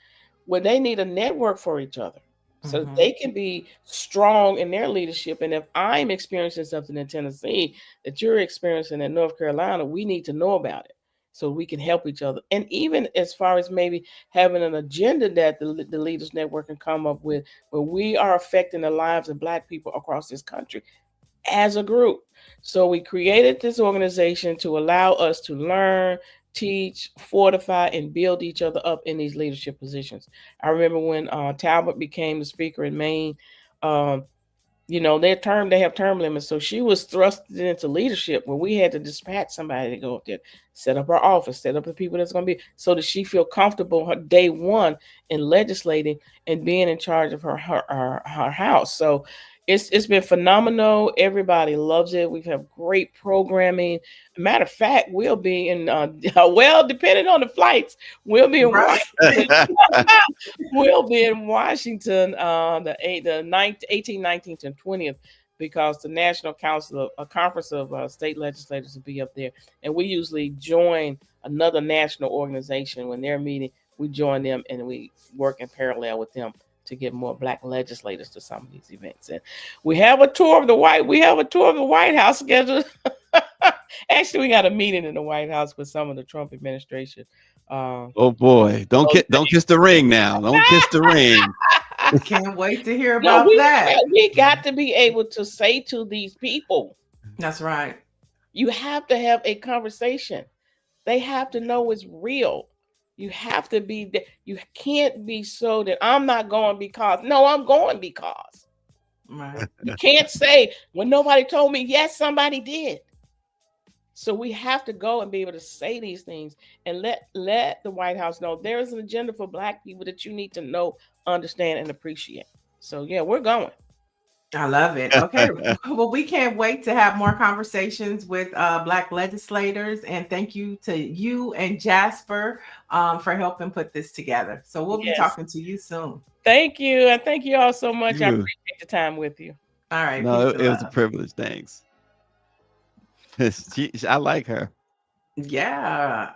S10: where they need a network for each other so that they can be strong in their leadership. And if I'm experiencing something in Tennessee that you're experiencing in North Carolina, we need to know about it so we can help each other. And even as far as maybe having an agenda that the Leaders Network can come up with, where we are affecting the lives of Black people across this country as a group. So we created this organization to allow us to learn, teach, fortify, and build each other up in these leadership positions. I remember when Talbot became the speaker in Maine, they have term limits. So she was thrusted into leadership where we had to dispatch somebody to go up there, set up our office, set up the people that's going to be, so that she feel comfortable her day one in legislating and being in charge of her house. So it's been phenomenal. Everybody loves it. We have great programming. Matter of fact, we'll be in, depending on the flights, we'll be in Washington. We'll be in Washington the 18th, 19th, and 20th, because the National Council, a conference of state legislators, will be up there. And we usually join another national organization when they're meeting. We join them and we work in parallel with them to get more Black legislators to some of these events. And we have a tour of the White House scheduled Actually, we got a meeting in the White House with some of the Trump administration.
S1: Oh boy, don't kiss the ring now. Don't kiss the ring.
S2: Can't wait to hear
S10: No,
S2: about that.
S10: we got to be able to say to these people,
S2: That's right.
S10: you have to have a conversation. They have to know it's real. You have to be. You can't be so that I'm not going because. No, I'm going because.
S2: Right.
S10: You can't say when nobody told me. Yes, somebody did. So we have to go and be able to say these things and let the White House know there is an agenda for Black people that you need to know, understand, and appreciate. So yeah, we're going.
S2: I love it. Okay. Well, we can't wait to have more conversations with Black legislators. And thank you to you and Jasper for helping put this together. So we'll be talking to you soon.
S10: Thank you. And thank you all so much. I
S1: You.
S10: appreciate the time with you.
S2: All right.
S1: No,
S2: Peace and
S1: it was a
S2: love.
S1: privilege. Thanks. I like her.
S2: Yeah,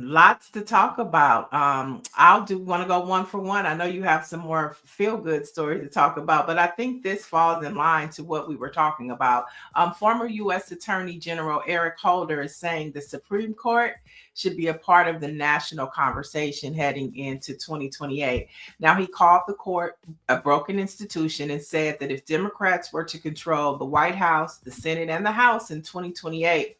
S2: lots to talk about. I'll want to go one for one. I know you have some more feel good stories to talk about, but I think this falls in line to what we were talking about. Former U.S. Attorney General Eric Holder is saying the Supreme Court should be a part of the national conversation heading into 2028. Now, he called the court a broken institution and said that if Democrats were to control the White House, the Senate, and the House in 2028,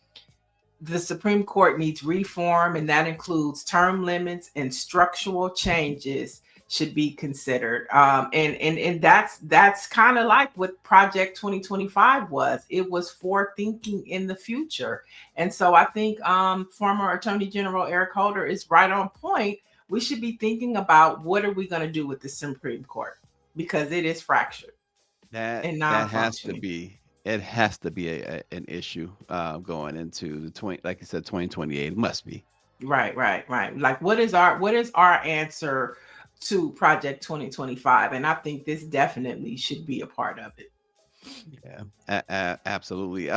S2: the Supreme Court needs reform, and that includes term limits and structural changes should be considered. And that's kind of like what Project 2025 was. It was for thinking in the future. And so I think former Attorney General Eric Holder is right on point. We should be thinking about what are we going to do with the Supreme Court, because it is fractured.
S1: That has to be. It has to be an issue going into the 20, like you said, 2028. It must be.
S2: Right. Like, what is our answer to Project 2025? And I think this definitely should be a part of it.
S1: Yeah, absolutely.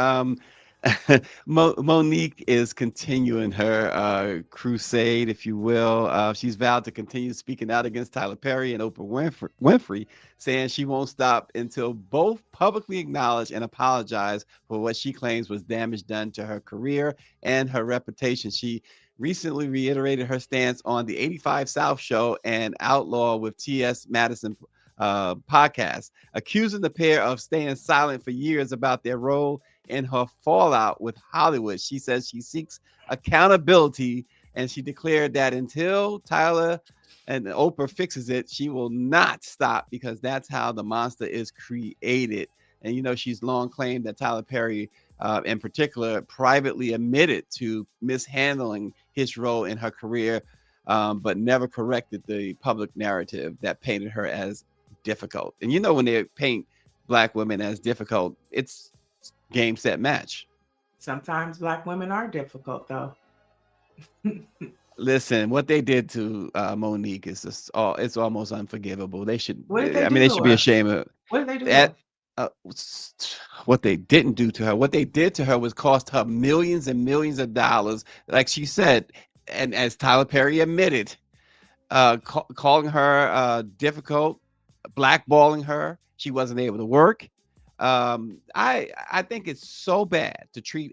S1: Monique is continuing her crusade, if you will. She's vowed to continue speaking out against Tyler Perry and Oprah Winfrey, saying she won't stop until both publicly acknowledge and apologize for what she claims was damage done to her career and her reputation. She recently reiterated her stance on the 85 South show and Outlaw with T.S. Madison podcast, accusing the pair of staying silent for years about their role in her fallout with Hollywood. She says she seeks accountability, and she declared that until Tyler and Oprah fixes it, she will not stop, because that's how the monster is created. And, you know, she's long claimed that Tyler Perry, in particular, privately admitted to mishandling his role in her career, but never corrected the public narrative that painted her as difficult. And, you know, when they paint Black women as difficult, it's game, set, match.
S2: Sometimes Black women are difficult, though.
S1: Listen, what they did to Monique is just it's almost unforgivable. They should.
S2: What did they do
S1: They
S2: to
S1: should be
S2: her?
S1: ashamed of
S2: What did they do?
S1: that. What they didn't do to her. What they did to her was cost her millions and millions of dollars. Like she said, and as Tyler Perry admitted, calling her difficult, blackballing her. She wasn't able to work. I think it's so bad to treat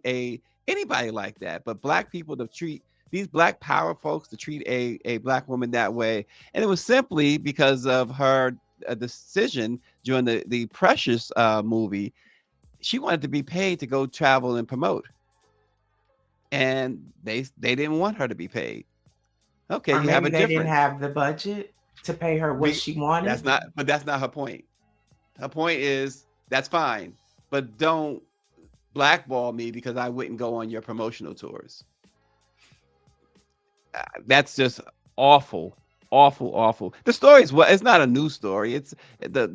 S1: anybody like that, but Black people to treat these Black power folks to treat a Black woman that way. And it was simply because of her decision during the Precious movie. She wanted to be paid to go travel and promote, and they didn't want her to be paid. Okay,
S2: Or
S1: you have
S2: maybe
S1: a
S2: they
S1: difference.
S2: didn't have the budget to pay her what she wanted.
S1: That's not her point. Her point is, that's fine, but don't blackball me because I wouldn't go on your promotional tours. That's just awful. The story is it's not a new story. It's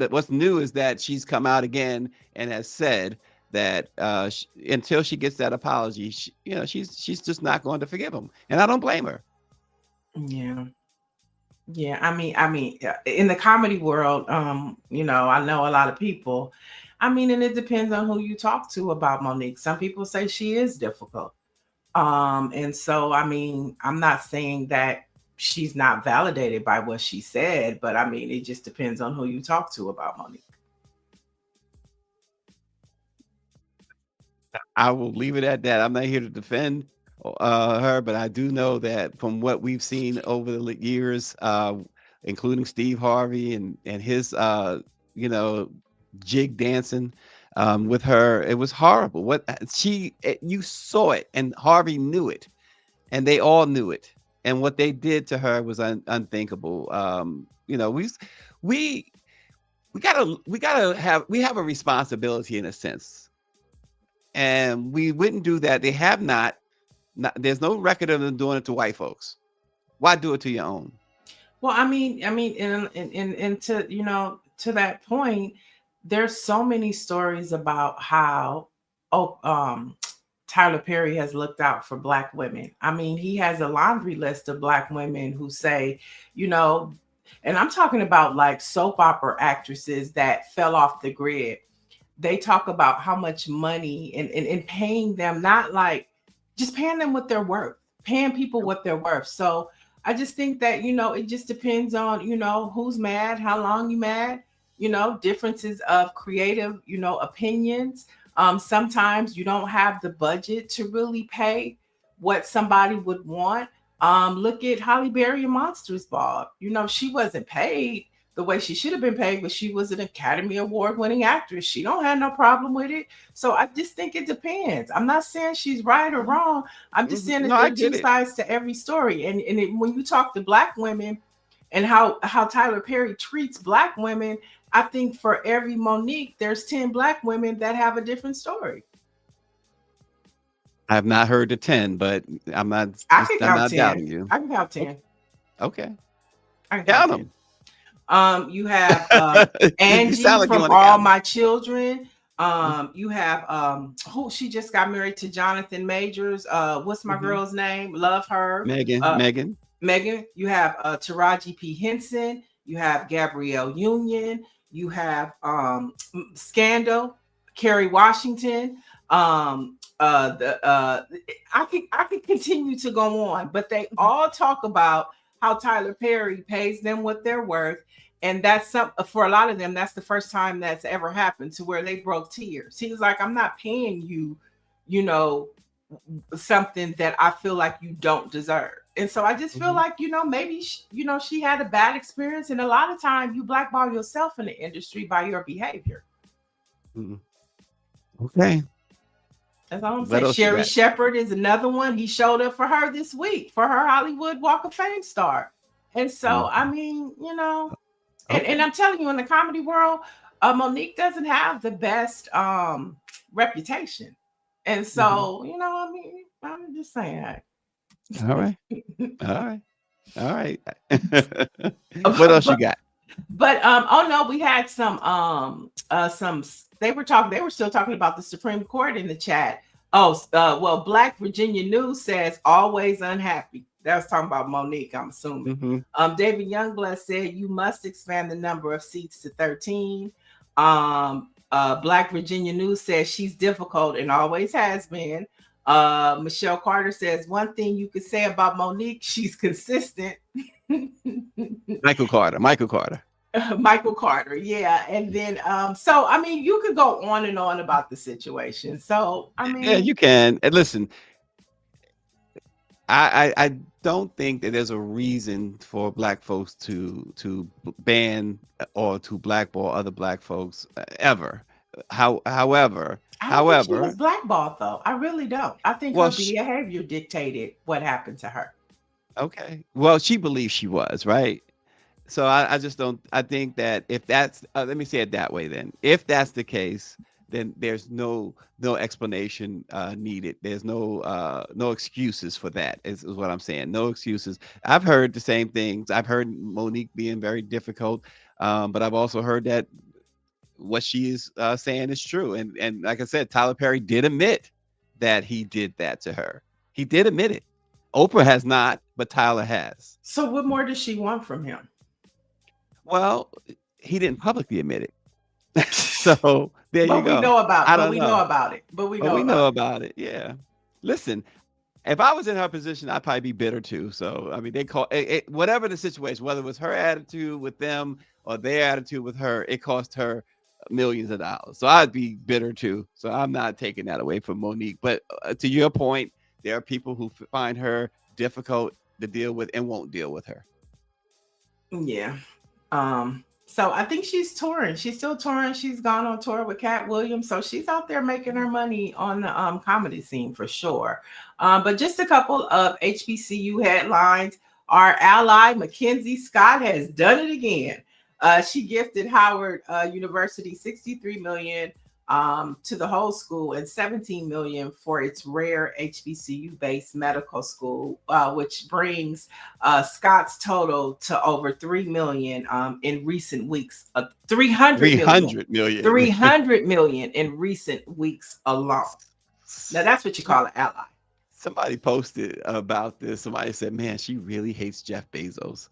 S1: what's new is that she's come out again and has said that until she gets that apology, she's just not going to forgive him, and I don't blame her.
S2: Yeah. I mean, in the comedy world, I know a lot of people. I mean, and it depends on who you talk to about Monique. Some people say she is difficult. And so, I mean, I'm not saying that she's not validated by what she said, but I mean, it just depends on who you talk to about Monique.
S1: I will leave it at that. I'm not here to defend her, but I do know that from what we've seen over the years, including Steve Harvey and his you know, jig dancing with her, it was horrible. What you saw it, and Harvey knew it, and they all knew it, and what they did to her was unthinkable. You know, we we have a responsibility in a sense, and we wouldn't do that. They have not, there's no record of them doing it to white folks. Why do it to your own?
S2: Well, and to to that point, there's so many stories about how oh Tyler Perry has looked out for Black women. I mean, he has a laundry list of Black women who say, you know, and I'm talking about like soap opera actresses that fell off the grid. They talk about how much money and paying them, not like just paying them what they're worth, paying people what they're worth. So I just think that, it just depends on, who's mad, how long you mad, differences of creative, opinions. Sometimes you don't have the budget to really pay what somebody would want. Look at Holly Berry and Monsters Ball. She wasn't paid the way she should have been paid, but she was an Academy Award winning actress. She don't have no problem with it. So I just think it depends. I'm not saying she's right or wrong. I'm just saying that
S1: No,
S2: there
S1: I
S2: are
S1: get
S2: two
S1: it.
S2: sides to every story. When you talk to Black women and how Tyler Perry treats Black women, I think for every Monique, there's 10 Black women that have a different story.
S1: I have not heard the 10, but I'm not
S2: I can
S1: I'm
S2: count
S1: not
S2: 10.
S1: doubting you.
S2: I can count 10.
S1: Okay.
S2: I can
S1: Count
S2: count 10.
S1: them.
S2: You have
S1: You
S2: Angie
S1: sound like you
S2: from
S1: want to
S2: All
S1: count
S2: My Children. You have who she just got married to Jonathan Majors. What's my
S1: them.
S2: girl's name? Love her.
S1: Megan.
S2: Megan. You have Taraji P. Henson. You have Gabrielle Union. You have Scandal, Kerry Washington. I could continue to go on, but they all talk about how Tyler Perry pays them what they're worth. And that's for a lot of them, that's the first time that's ever happened to where they broke tears. He was like, I'm not paying you, something that I feel like you don't deserve. And so I just feel like, maybe, she had a bad experience. And a lot of time you blackball yourself in the industry by your behavior.
S1: Okay.
S2: That's all I'm
S1: What
S2: saying.
S1: else you
S2: Sherry
S1: got?
S2: Shepherd is another one. He showed up for her this week for her Hollywood Walk of Fame star. And so, I mean, and I'm telling you, in the comedy world, Monique doesn't have the best reputation. And so, I'm just saying.
S1: All right. All right. What else you got?
S2: But oh no, we had some they were still talking about the Supreme Court in the chat. Well, Black Virginia News says always unhappy. That was talking about Monique, I'm assuming. David Youngblood said you must expand the number of seats to 13. Black Virginia News says she's difficult and always has been. Michelle Carter says one thing you could say about Monique, she's consistent.
S1: Michael Carter.
S2: Michael Carter, yeah. And then so I mean you could go on and on about the situation. So I mean,
S1: yeah, you can. And listen, I don't think that there's a reason for Black folks to ban or to blackball other Black folks ever. However,
S2: I don't think she was blackballed though. I really don't. I think her behavior dictated what happened to her.
S1: Okay. Well, she believes she was, right? So I just don't. I think that if that's, let me say it that way. Then, if that's the case, then there's no explanation needed. There's no excuses for that. Is what I'm saying. No excuses. I've heard the same things. I've heard Monique being very difficult, but I've also heard that what she is saying is true. And like I said, Tyler Perry did admit that he did that to her. He did admit it. Oprah has not, but Tyler has.
S2: So what more does she want from him?
S1: Well, he didn't publicly admit it. So there you go.
S2: We know about it.
S1: We know
S2: about
S1: it. Yeah. Listen, if I was in her position, I'd probably be bitter too. So I mean, they call it whatever the situation, whether it was her attitude with them or their attitude with her, it cost her millions of dollars. So I'd be bitter too. So I'm not taking that away from Monique. But to your point, there are people who find her difficult to deal with and won't deal with her.
S2: Yeah. So I think she's touring. She's still touring. She's gone on tour with Cat Williams. So she's out there making her money on the comedy scene for sure. But just a couple of HBCU headlines. Our ally, Mackenzie Scott, has done it again. She gifted Howard University $63 million to the whole school and $17 million for its rare HBCU-based medical school, which brings Scott's total to over $3 million in recent weeks. 300 million in recent weeks alone. Now that's what you call an ally.
S1: Somebody posted about this. Somebody said, "Man, she really hates Jeff Bezos."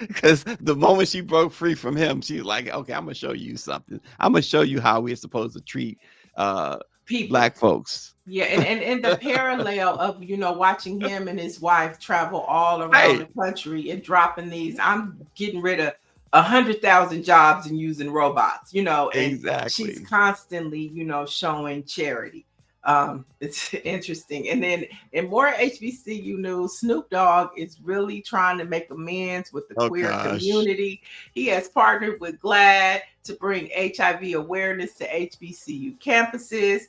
S1: Because the moment she broke free from him, she's like, "Okay, I'm gonna show you something. I'm gonna show you how we're supposed to treat
S2: people,
S1: Black folks."
S2: Yeah, and the parallel of watching him and his wife travel all around the country and dropping these. I'm getting rid of 100,000 jobs and using robots. And
S1: exactly.
S2: she's constantly showing charity. It's interesting. And then in more HBCU news, Snoop Dogg is really trying to make amends with the queer community. He has partnered with GLAAD to bring HIV awareness to HBCU campuses.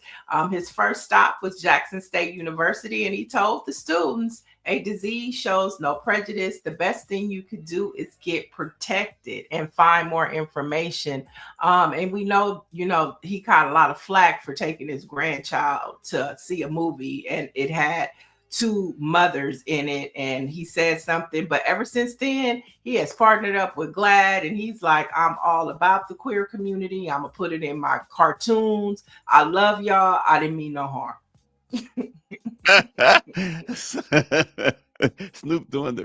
S2: His first stop was Jackson State University, and he told the students, "A disease shows no prejudice. The best thing you could do is get protected and find more information." And we know, he caught a lot of flack for taking his grandchild to see a movie, and it had two mothers in it, and he said something. But ever since then, he has partnered up with GLAAD, and he's like, "I'm all about the queer community. I'm gonna put it in my cartoons. I love y'all. I didn't mean no harm."
S1: Snoop doing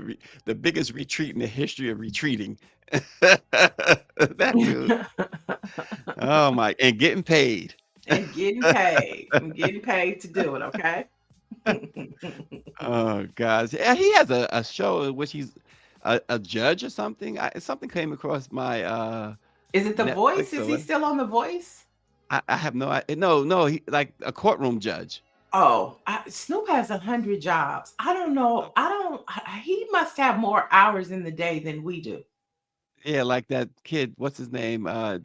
S1: the biggest retreat in the history of retreating. That dude. Oh my! And getting paid.
S2: And getting paid. I'm getting paid to do it. Okay.
S1: Oh gosh! Yeah, he has a show in which he's a judge or something. Something came across my
S2: Is it The
S1: Netflix
S2: Voice? Is he still on The Voice?
S1: I have no idea. No, he like a courtroom judge.
S2: Oh, Snoop has 100 jobs. I don't know. He must have more hours in the day than we do.
S1: Yeah, like that kid. What's his name? Ryan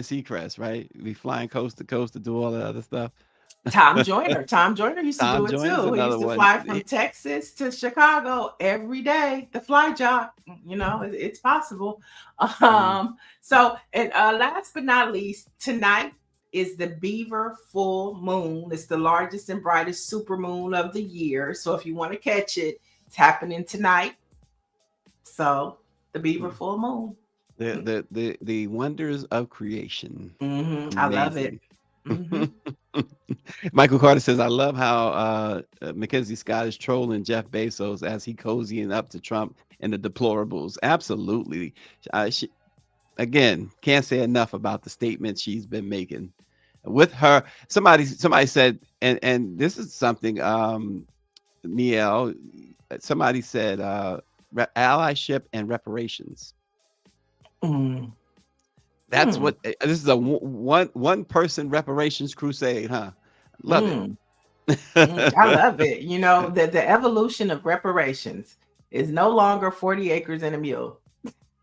S1: Seacrest, right? Be flying coast to coast to do all that other stuff.
S2: Tom Joyner. Tom Joyner used to do it
S1: Joyner's
S2: too. He used to fly from Texas to Chicago every day. The fly job, it's possible. So, and last but not least, tonight is the Beaver full moon. It's the largest and brightest supermoon of the year. So if you want to catch it, it's happening tonight. So the Beaver full moon.
S1: The wonders of creation.
S2: Mm-hmm. I love it. Mm-hmm.
S1: Michael Carter says, "I love how Mackenzie Scott is trolling Jeff Bezos as he cozying up to Trump and the deplorables." Absolutely. She, again, can't say enough about the statements she's been making. With her, somebody said, and this is something, Niele, somebody said, allyship and reparations. That's what this is, a one person reparations crusade, huh? Love it.
S2: I love it. The evolution of reparations is no longer 40 acres and a mule.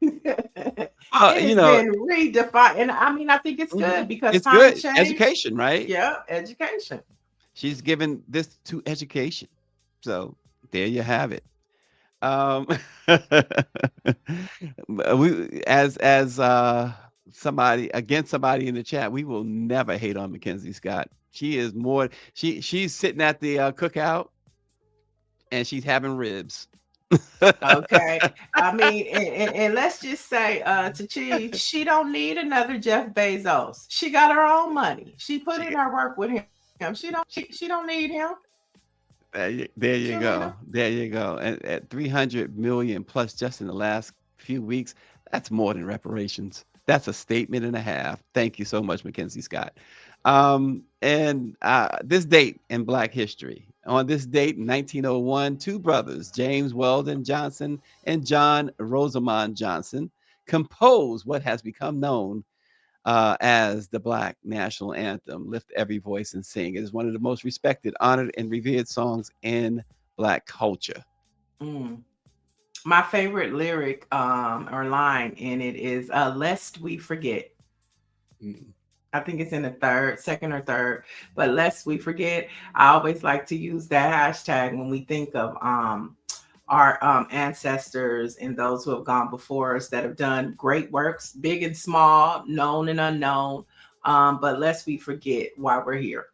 S2: It's been redefined, and I think it's good because
S1: it's
S2: time
S1: good.
S2: changed.
S1: Education, right?
S2: Yeah, education.
S1: She's given this to education, so there you have it. We as somebody in the chat, we will never hate on Mackenzie Scott. She is more. She's sitting at the cookout, and she's having ribs.
S2: Okay. And let's just say to Chief, she don't need another Jeff Bezos. She got her own money. She put in her work with him. She don't need him.
S1: There you go. There you go. And at 300 million plus just in the last few weeks, that's more than reparations. That's a statement and a half. Thank you so much, Mackenzie Scott. And this date in Black history. On this date in 1901, two brothers, James Weldon Johnson and John Rosamond Johnson, compose what has become known as the Black National Anthem, Lift Every Voice and Sing. It is one of the most respected, honored, and revered songs in Black culture.
S2: Mm. My favorite lyric or line in it is lest we forget. I think it's in the second or third, but lest we forget. I always like to use that hashtag when we think of our ancestors and those who have gone before us that have done great works, big and small, known and unknown. But lest we forget why we're here.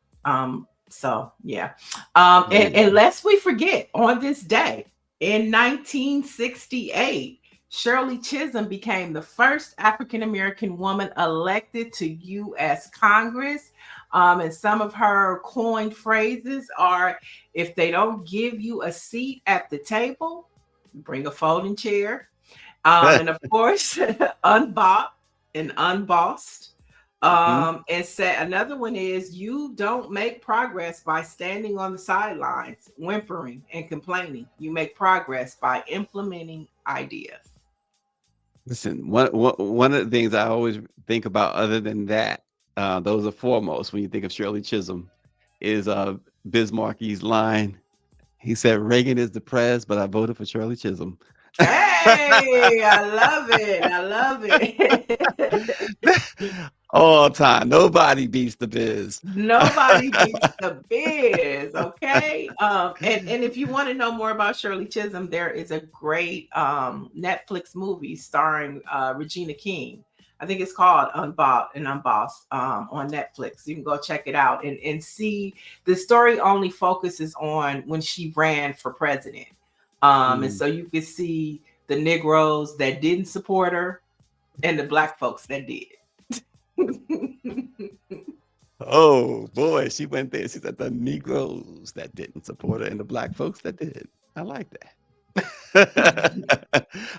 S2: So yeah. And lest we forget, on this day in 1968, Shirley Chisholm became the first African American woman elected to U.S. Congress. And some of her coined phrases are, if they don't give you a seat at the table, bring a folding chair. And of course, unbought and unbossed. And said another one is, you don't make progress by standing on the sidelines, whimpering and complaining. You make progress by implementing ideas.
S1: Listen, one of the things I always think about, other than that, those are foremost when you think of Shirley Chisholm, is Bismarck's line. He said, Reagan is depressed, but I voted for Shirley Chisholm.
S2: Hey, I love it. I love it.
S1: All time. Nobody beats the Biz.
S2: Nobody beats the Biz. Okay. And if you want to know more about Shirley Chisholm, there is a great Netflix movie starring Regina King. I think it's called Unbought and Unbossed on Netflix. You can go check it out and see. The story only focuses on when she ran for president. And so you can see the Negroes that didn't support her and the Black folks that did.
S1: Oh boy, she went there. She said the Negroes that didn't support her and the Black folks that did. I like that.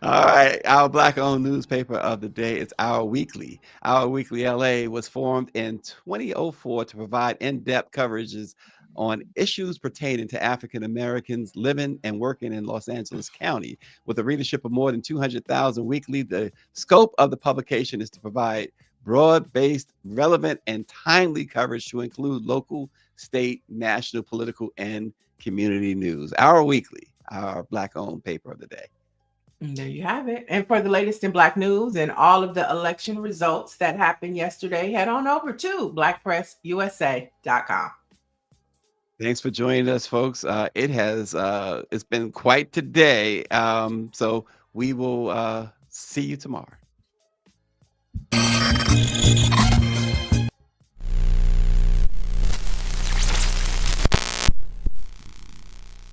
S1: All right, our Black-owned newspaper of the day is Our Weekly. Our Weekly LA was formed in 2004 to provide in-depth coverages on issues pertaining to African Americans living and working in Los Angeles County. With a readership of more than 200,000 weekly, the scope of the publication is to provide broad-based, relevant, and timely coverage to include local, state, national, political, and community news. Our Weekly, our Black-owned paper of the day.
S2: And there you have it. And for the latest in Black news and all of the election results that happened yesterday, head on over to BlackPressUSA.com.
S1: Thanks for joining us, folks. It's been quite today. So we will see you tomorrow.